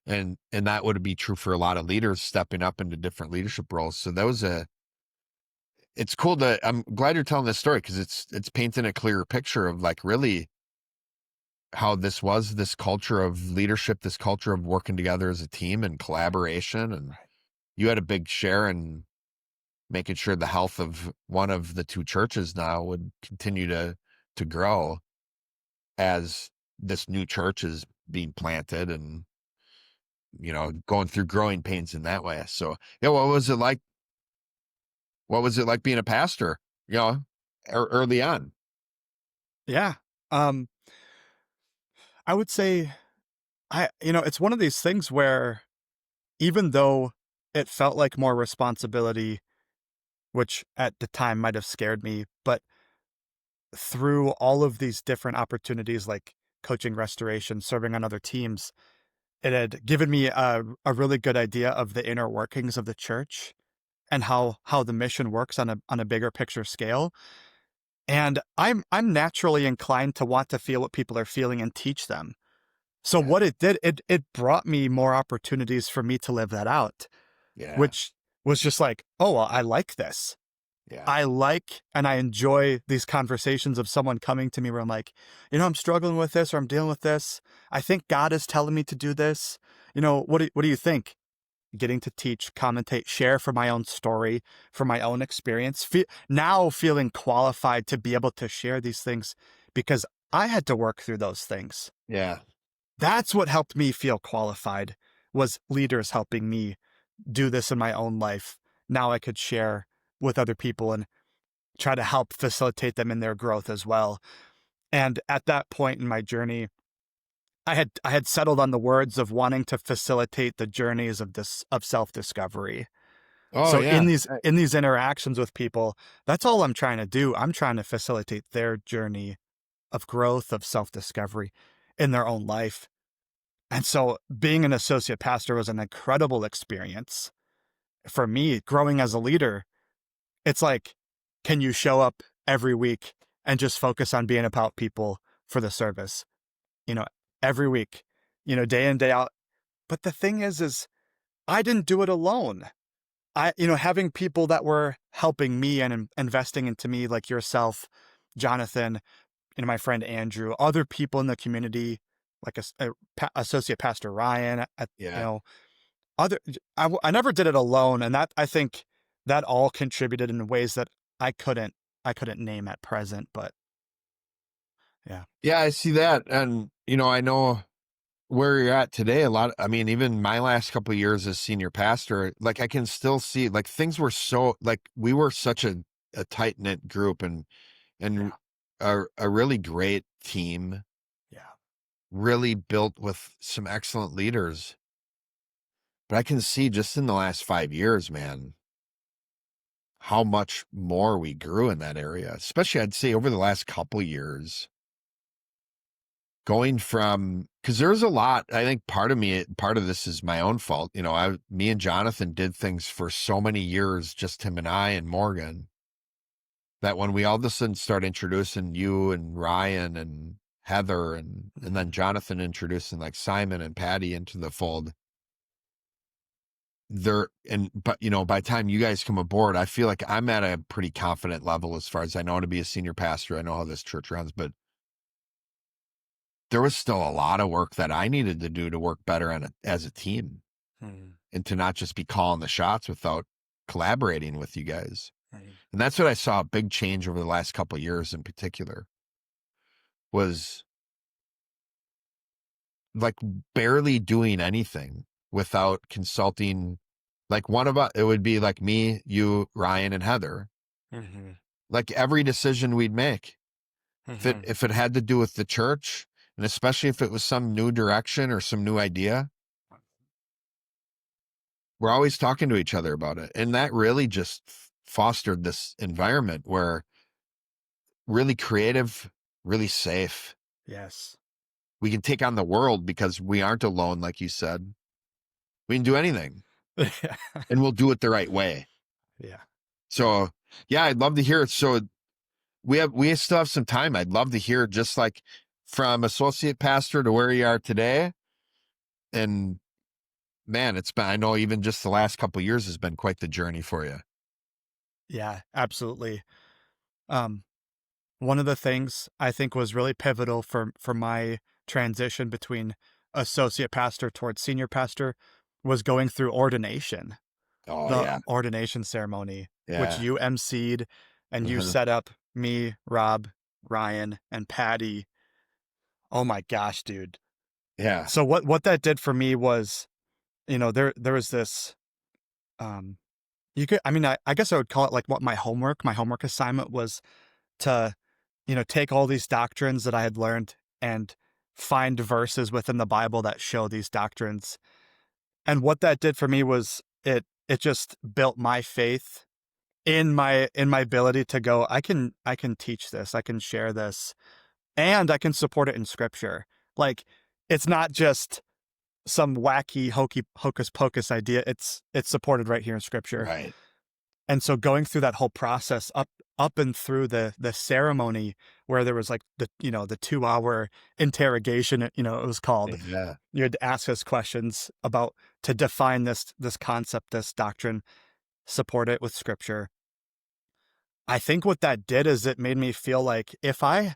And that would be true for a lot of leaders stepping up into different leadership roles. So that was it's cool I'm glad you're telling this story because it's painting a clearer picture of like really how this was this culture of leadership, this culture of working together as a team and collaboration. And Right. you had a big share in making sure the health of one of the two churches now would continue to grow as this new church is being planted and, going through growing pains in that way. So, yeah, what was it like? What was it like being a pastor, early on? Yeah. Um, I would say it's one of these things where even though it felt like more responsibility, which at the time might have scared me, but through all of these different opportunities like coaching restoration, serving on other teams, it had given me a really good idea of the inner workings of the church and how the mission works on a bigger picture scale. And I'm naturally inclined to want to feel what people are feeling and teach them. So Yeah. what it did, it brought me more opportunities for me to live that out, Yeah. which was just like, oh, well, I like this. Yeah. I like and I enjoy these conversations of someone coming to me where I'm like, I'm struggling with this or I'm dealing with this. I think God is telling me to do this. What do you think? Getting to teach, commentate, share from my own story, from my own experience. Now feeling qualified to be able to share these things because I had to work through those things. Yeah. That's what helped me feel qualified was leaders helping me do this in my own life. Now I could share with other people and try to help facilitate them in their growth as well. And at that point in my journey, I had settled on the words of wanting to facilitate the journeys of self-discovery. Oh So in yeah. these interactions with people, that's all I'm trying to do. I'm trying to facilitate their journey of growth, of self-discovery in their own life. And so being an associate pastor was an incredible experience for me growing as a leader. It's like, can you show up every week and just focus on being about people for the service? You know, every week, day in, day out. But the thing is I didn't do it alone. Having people that were helping me and investing into me, like yourself, Jonathan, my friend Andrew, other people in the community, like associate pastor Ryan, Yeah. other. I never did it alone, and that I think that all contributed in ways that I couldn't I couldn't name at present. But yeah, Yeah, I see that. And, I know where you're at today. I mean, even my last couple of years as senior pastor, like I can still see like things were like we were such a tight knit group and yeah, a really great team, yeah, really built with some excellent leaders. But I can see just in the last 5 years, man, how much more we grew in that area, especially I'd say over the last couple of years. Going from, because there's a lot, I think part of this is my own fault. Me and Jonathan did things for so many years, just him and I and Morgan, that when we all of a sudden start introducing you and Ryan and Heather and then Jonathan introducing like Simon and Patty into the fold, but by the time you guys come aboard, I feel like I'm at a pretty confident level as far as I know how to be a senior pastor. I know how this church runs, but there was still a lot of work that I needed to do to work better as a team Mhm. and to not just be calling the shots without collaborating with you guys. Mhm. And that's what I saw a big change over the last couple of years in particular was like barely doing anything without consulting. Like one of us, it would be like me, you, Ryan, and Heather. Mhm. Like every decision we'd make, Mhm. if it had to do with the church, and especially if it was some new direction or some new idea, we're always talking to each other about it. And that really just fostered this environment where really creative, really safe. Yes. We can take on the world because we aren't alone, like you said. We can do anything and we'll do it the right way. Yeah. So yeah, I'd love to hear it. So we still have some time. I'd love to hear just like from associate pastor to where you are today. And man, I know even just the last couple of years has been quite the journey for you. Yeah, absolutely. Um, One of the things I think was really pivotal for my transition between associate pastor towards senior pastor was going through ordination, Oh the yeah. ordination ceremony, which Yeah. you emceed and you Uh-huh. set up me, Rob, Ryan, and Patty. Oh my gosh, dude. Yeah. So what that did for me was, there was this um I guess I would call it like what my homework assignment was to take all these doctrines that I had learned and find verses within the Bible that show these doctrines. And what that did for me was it just built my faith in my ability to go, I can teach this, I can share this, and I can support it in scripture. Like it's not just some wacky hocus pocus idea. It's supported right here in scripture. Right. And so going through that whole process up and through the ceremony where there was like the 2 hour interrogation, it was called. Yeah. You had to ask us questions about to define this concept, this doctrine, support it with scripture. I think what that did is it made me feel like if I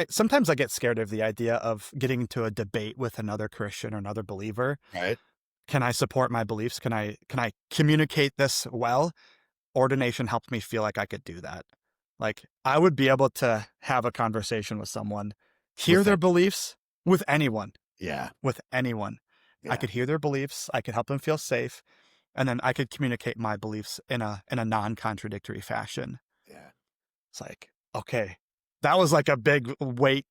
sometimes I get scared of the idea of getting into a debate with another Christian or another believer. Right. Can I support my beliefs? Can I communicate this well? Ordination helped me feel like I could do that. Like I would be able to have a conversation with someone, hear With their it. beliefs with anyone, Yeah. with anyone. I Yeah. could hear their beliefs, I could help them feel safe, and then I could communicate my beliefs in a non-contradictory fashion. Yeah. It's like, okay, that was like a big weight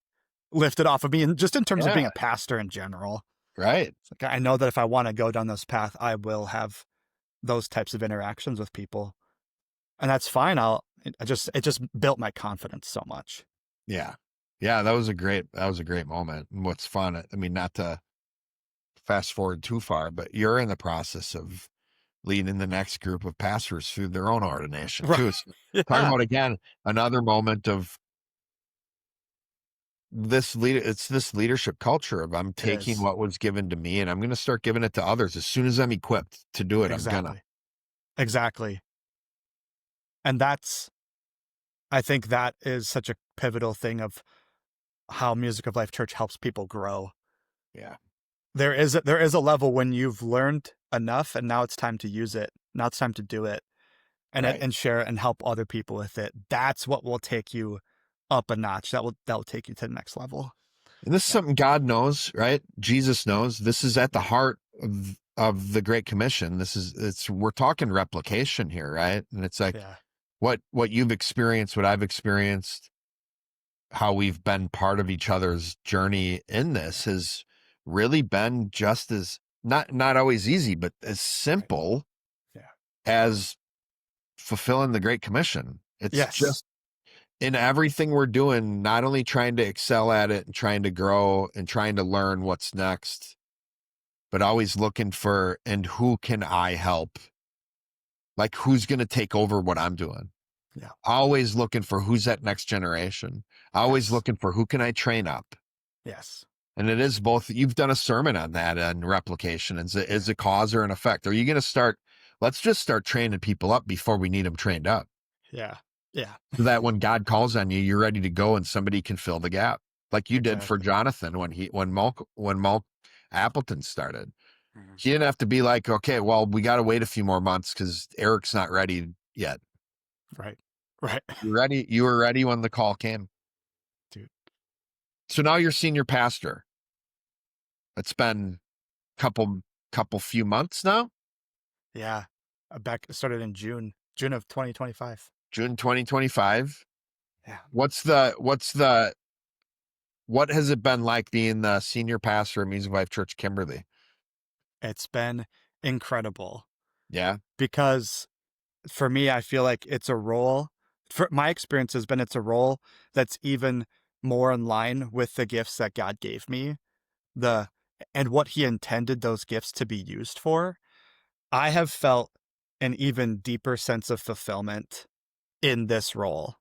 lifted off of me, and just in terms of being Yeah. a pastor in general. Right. It's like I know that if I want to go down this path, I will have those types of interactions with people. And that's fine. It just built my confidence so much. Yeah. Yeah. That was a great moment. And what's fun, I mean, not to fast forward too far, but you're in the process of leading the next group of pastors through their own ordination Right. too. So talking Yeah. about again, another moment of it's this leadership culture of I'm It taking is. what was given to me and I'm going to start giving it to others as soon as I'm equipped to do it. I'm gonna. Exactly. Exactly. And I think that is such a pivotal thing of how Music of Life Church helps people grow. Yeah. There is a level when you've learned enough and now it's time to use it. Now it's time to do it Right. and share it and help other people with it. That's what will take you up a notch. That will take you to the next level. And this is Yeah. something God knows, right? Jesus knows. This is at the heart of the Great Commission. We're talking replication here, right? And it's like Yeah. what you've experienced, what I've experienced, how we've been part of each other's journey in this has really been just as not always easy, but as Right. simple Yeah. as fulfilling the Great Commission. It's Yes. just in everything we're doing, not only trying to excel at it and trying to grow and trying to learn what's next, but always looking for, and who can I help? Like, who's going to take over what I'm doing? Yeah. Always looking for who's that next generation. Always Yes. looking for who can I train up? Yes. And it is both. You've done a sermon on that and replication. Is a cause or an effect? Are you going to start? Let's just start training people up before we need them trained up, Yeah. Yeah. so that when God calls on you, you're ready to go and somebody can fill the gap, like you did for Exactly. Jonathan when Malk Appleton started. Mhm. He didn't have to be like, okay, well, we got to wait a few more months because Eric's not ready yet. Right. Right. You're ready. You were ready when the call came. Dude. So now you're senior pastor. It's been couple few months now. Yeah. Back started in June of 2025. June 2025. Yeah. What has it been like being the senior pastor at Music Life Church Kimberly? It's been incredible Yeah. because for me, I feel like it's a role. For my experience has been it's a role that's even more in line with the gifts that God gave me, the and what He intended those gifts to be used for. I have felt an even deeper sense of fulfillment in this role.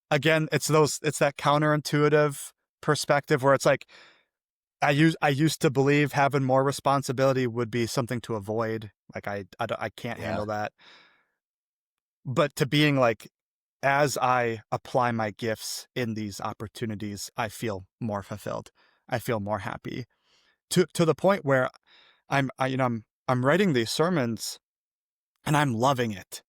Again, it's that counterintuitive perspective where it's like I used to believe having more responsibility would be something to avoid. Like I can't Yeah. handle that. But to being like, as I apply my gifts in these opportunities, I feel more fulfilled. I feel more happy to the point where I'm writing these sermons and I'm loving it.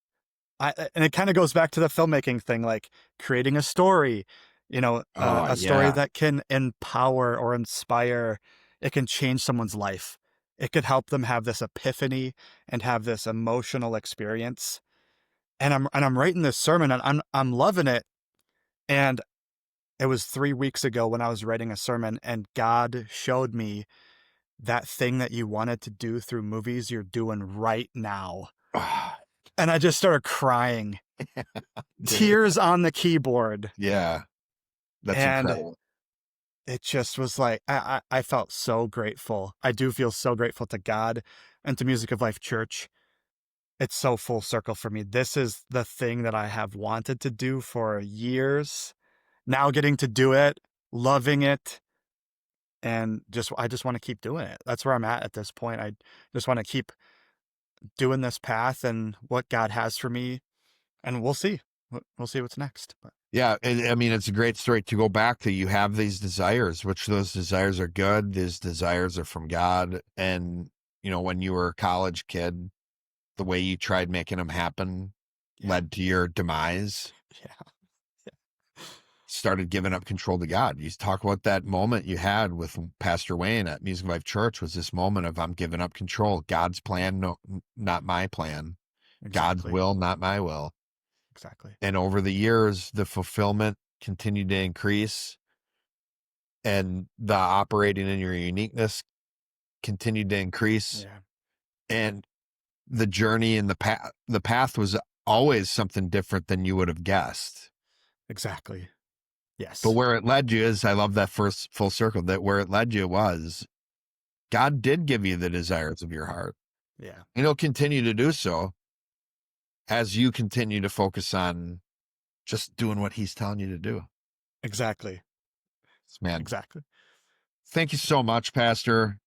And it kind of goes back to the filmmaking thing, like creating a story, Oh, a story yeah. that can empower or inspire. It can change someone's life. It could help them have this epiphany and have this emotional experience. And I'm writing this sermon and I'm loving it. And it was 3 weeks ago when I was writing a sermon and God showed me that thing that you wanted to do through movies you're doing right now. Ah, And I just started crying, dude. tears on the keyboard. Yeah. That's And incredible. it just was like, I felt so grateful. I do feel so grateful to God and to Music of Life Church. It's so full circle for me. This is the thing that I have wanted to do for years. Now getting to do it, loving it, and I just want to keep doing it. That's where I'm at this point. I just want to keep doing this path and what God has for me, and we'll see. We'll see what's next. But Yeah. And I mean, it's a great story to go back to. You have these desires, which those desires are good. These desires are from God. And, when you were a college kid, the way you tried making them happen yeah, led to your demise. yeah, Started giving up control to God. You talk about that moment you had with Pastor Wayne at Music Life Church was this moment of I'm giving up control. God's plan, no, not my plan. God's exactly, will, not my will. exactly. And over the years, the fulfillment continued to increase and the operating in your uniqueness continued to increase. Yeah, And the journey and the path was always something different than you would have guessed. exactly. But Yes. where it led you is, I love that first full circle, that where it led you was God did give you the desires of your heart. Yeah, And he'll continue to do so as you continue to focus on just doing what he's telling you to do. exactly. Man, Exactly. thank you so much, Pastor.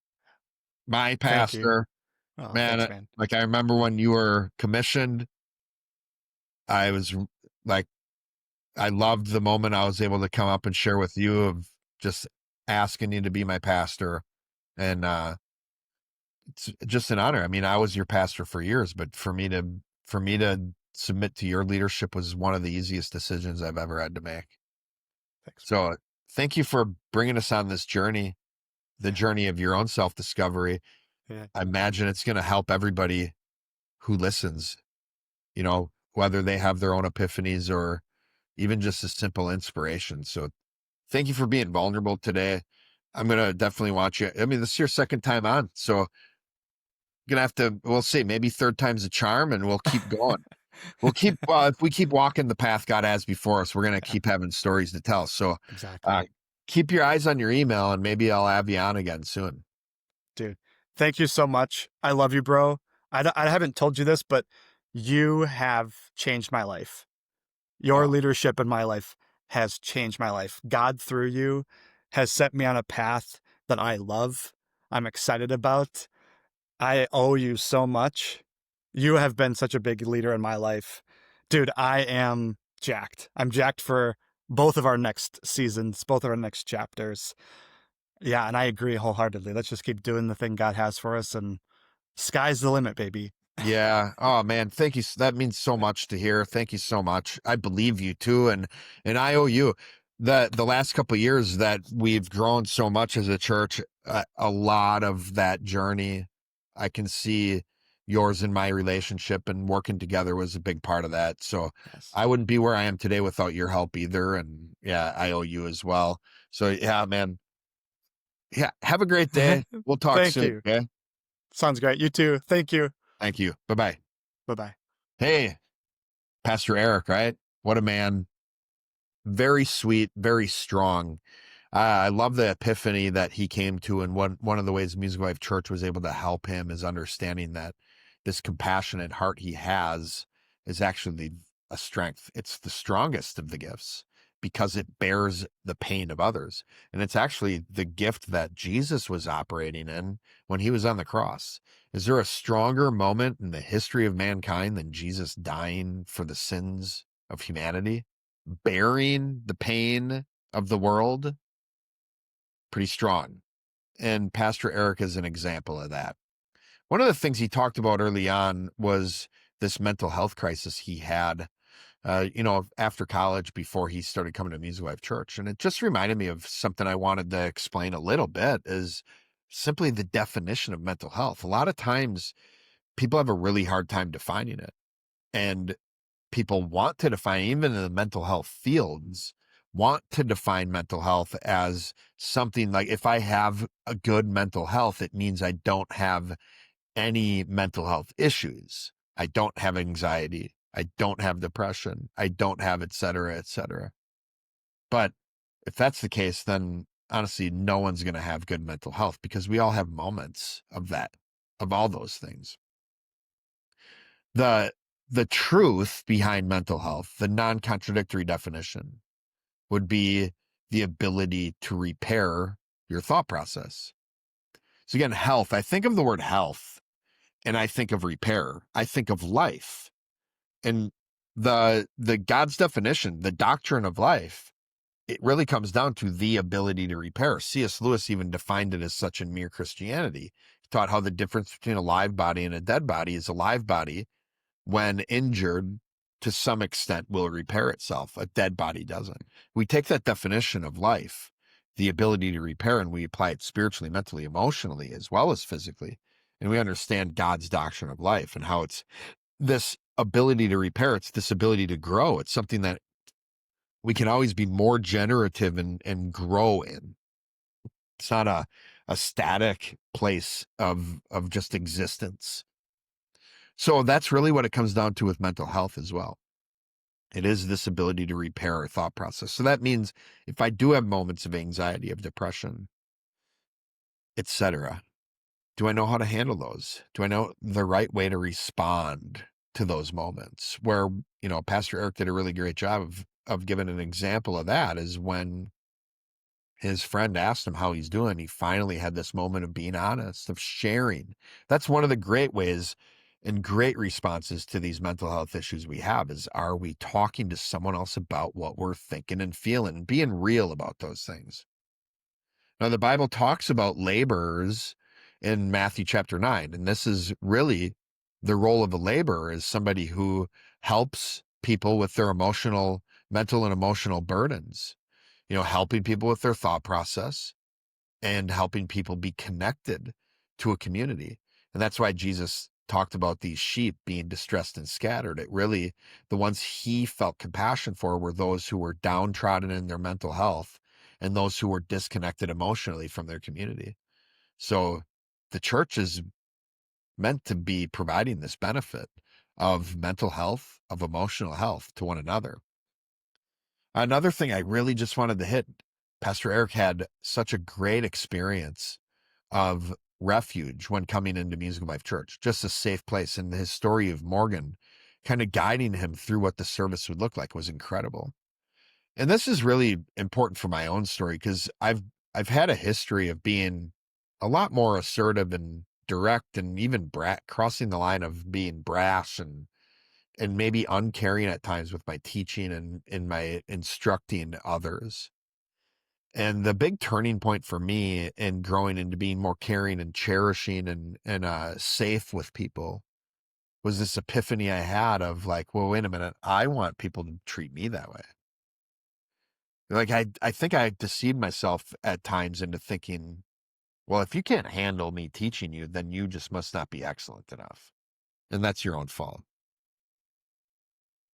My Thank you. pastor, Oh, man. thanks, man. Like I remember when you were commissioned, I was like, I loved the moment I was able to come up and share with you of just asking you to be my pastor. And it's just an honor. I mean, I was your pastor for years, but for me to submit to your leadership was one of the easiest decisions I've ever had to make. Thanks, man. So thank you for bringing us on this journey, the Yeah. journey of your own self-discovery. Yeah. I imagine it's going to help everybody who listens, whether they have their own epiphanies or even just a simple inspiration. So thank you for being vulnerable today. I'm going to definitely watch you. I mean, this is your second time on. So gonna have to, we'll see, maybe third time's a charm, and we'll keep going. If we keep walking the path God has before us, we're gonna Yeah. keep having stories to tell. So Exactly. uh, keep your eyes on your email, and maybe I'll have you on again soon. Dude, thank you so much. I love you, bro. I haven't told you this, but you have changed my life. Your Oh, leadership in my life has changed my life. God, through you, has set me on a path that I love, I'm excited about. I owe you so much. You have been such a big leader in my life. Dude, I am jacked. I'm jacked for both of our next seasons, both of our next chapters. Yeah, and I agree wholeheartedly. Let's just keep doing the thing God has for us, and sky's the limit, baby. yeah. Oh man, thank you. That means so much to hear. Thank you so much. I believe you too, and I owe you. The last couple of years that we've grown so much as a church, a lot of that journey, I can see yours and my relationship and working together was a big part of that. So Yes. I wouldn't be where I am today without your help either. And yeah, I owe you as well. So yeah, man. Yeah. Have a great day. We'll talk Thank soon. you. Okay. Sounds great. You too. Thank you. Thank you. Bye bye. Bye bye. Hey, Pastor Eric, right? What a man. Very sweet, very strong. I love the epiphany that he came to, and one of the ways Music Life Church was able to help him is understanding that this compassionate heart he has is actually a strength. It's the strongest of the gifts because it bears the pain of others. And it's actually the gift that Jesus was operating in when he was on the cross. Is there a stronger moment in the history of mankind than Jesus dying for the sins of humanity, bearing the pain of the world? Pretty strong. And Pastor Eric is an example of that. One of the things he talked about early on was this mental health crisis he had, after college before he started coming to Music Life Church. And it just reminded me of something I wanted to explain a little bit is simply the definition of mental health. A lot of times people have a really hard time defining it. And people want to define, even in the mental health fields, want to define mental health as something like if I have a good mental health, it means I don't have any mental health issues. I don't have anxiety. I don't have depression. I don't have et cetera, et cetera. But if that's the case, then honestly, no one's going to have good mental health because we all have moments of that, of all those things. The the truth behind mental health, the non-contradictory definition, would be the ability to repair your thought process. So again, health, I think of the word health and I think of repair. I think of life. And the God's definition, the doctrine of life, it really comes down to the ability to repair. C.S. Lewis even defined it as such in Mere Christianity. He taught how the difference between a live body and a dead body is a live body, when injured to some extent, will repair itself. A dead body doesn't. We take that definition of life, the ability to repair, and we apply it spiritually, mentally, emotionally, as well as physically. And we understand God's doctrine of life and how it's this ability to repair. It's this ability to grow. It's something that we can always be more generative and grow in. It's not a static place of just existence. So that's really what it comes down to with mental health as well. It is this ability to repair our thought process. So that means if I do have moments of anxiety, of depression, etc., do I know how to handle those? Do I know the right way to respond to those moments? Where, Pastor Eric did a really great job of giving an example of that is when his friend asked him how he's doing. He finally had this moment of being honest, of sharing. That's one of the great ways and great responses to these mental health issues we have is, are we talking to someone else about what we're thinking and feeling and being real about those things? Now, the Bible talks about laborers in Matthew chapter 9, and this is really the role of a laborer is somebody who helps people with their mental and emotional burdens, helping people with their thought process and helping people be connected to a community. And that's why Jesus talked about these sheep being distressed and scattered. It really, the ones he felt compassion for were those who were downtrodden in their mental health and those who were disconnected emotionally from their community. So the church is meant to be providing this benefit of mental health, of emotional health to one another. Another thing I really just wanted to hit, Pastor Eric had such a great experience of refuge when coming into Music Life Church, just a safe place. And his story of Morgan kind of guiding him through what the service would look like was incredible. And this is really important for my own story because I've had a history of being a lot more assertive and direct and even crossing the line of being brash and maybe uncaring at times with my teaching and in my instructing others. And the big turning point for me in growing into being more caring and cherishing and safe with people was this epiphany I had of like, well, wait a minute, I want people to treat me that way. Like I think I deceived myself at times into thinking, well, if you can't handle me teaching you, then you just must not be excellent enough. And that's your own fault.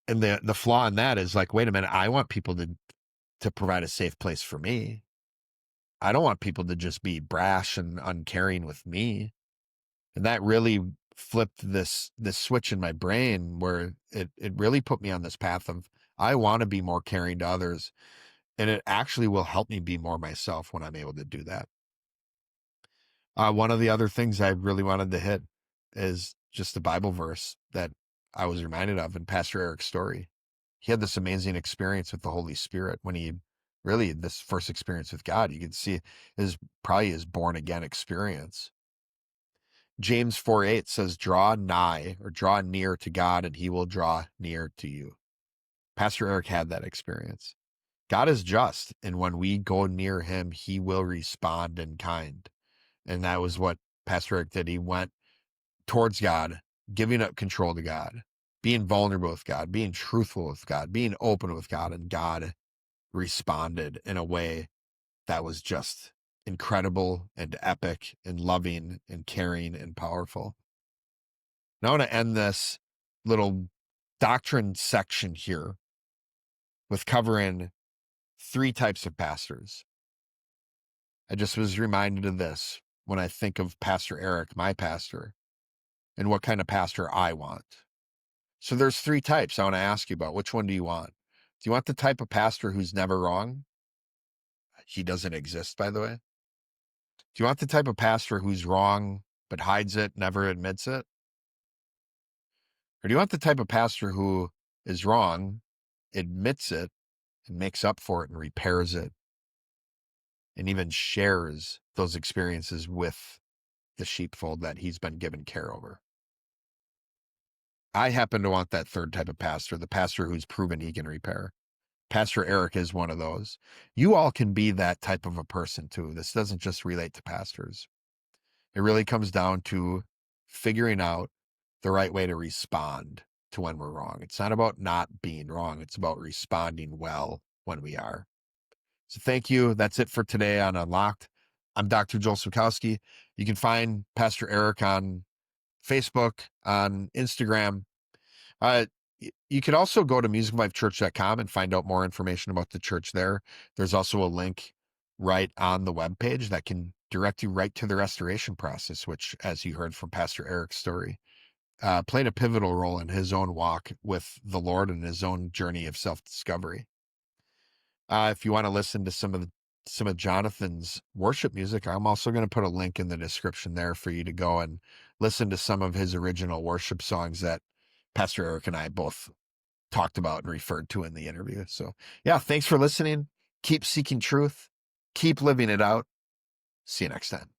And the flaw in that is like, wait a minute, I want people to provide a safe place for me. I don't want people to just be brash and uncaring with me. And that really flipped this switch in my brain where it really put me on this path of I want to be more caring to others. And it actually will help me be more myself when I'm able to do that. One of the other things I really wanted to hit is just the Bible verse that I was reminded of in Pastor Eric's story. He had this amazing experience with the Holy Spirit when this first experience with God, you can see is probably his born again experience. James 4:8 says, draw nigh or draw near to God and he will draw near to you. Pastor Eric had that experience. God is just. And when we go near him, he will respond in kind. And that was what Pastor Eric did. He went towards God, giving up control to God, being vulnerable with God, being truthful with God, being open with God. And God responded in a way that was just incredible and epic and loving and caring and powerful. Now I want to end this little doctrine section here with covering 3 types of pastors. I just was reminded of this when I think of Pastor Eric, my pastor, and what kind of pastor I want. So there's 3 types I want to ask you about. Which one do you want? Do you want the type of pastor who's never wrong? He doesn't exist, by the way. Do you want the type of pastor who's wrong but hides it, never admits it? Or do you want the type of pastor who is wrong, admits it, and makes up for it and repairs it, and even shares those experiences with the sheepfold that he's been given care over? I happen to want that third type of pastor, the pastor who's proven he can repair. Pastor Eric is one of those. You all can be that type of a person too. This doesn't just relate to pastors. It really comes down to figuring out the right way to respond to when we're wrong. It's not about not being wrong. It's about responding well when we are. So thank you. That's it for today on Unlocked. I'm Dr. Joel Swakowski. You can find Pastor Eric on Facebook, on Instagram. You can also go to musiclifechurch.com and find out more information about the church there. There's also a link right on the webpage that can direct you right to the restoration process, which, as you heard from Pastor Eric's story, played a pivotal role in his own walk with the Lord and his own journey of self-discovery. If you want to listen to some of Jonathan's worship music, I'm also going to put a link in the description there for you to go and listen to some of his original worship songs that Pastor Eric and I both talked about and referred to in the interview. So yeah, thanks for listening. Keep seeking truth. Keep living it out. See you next time.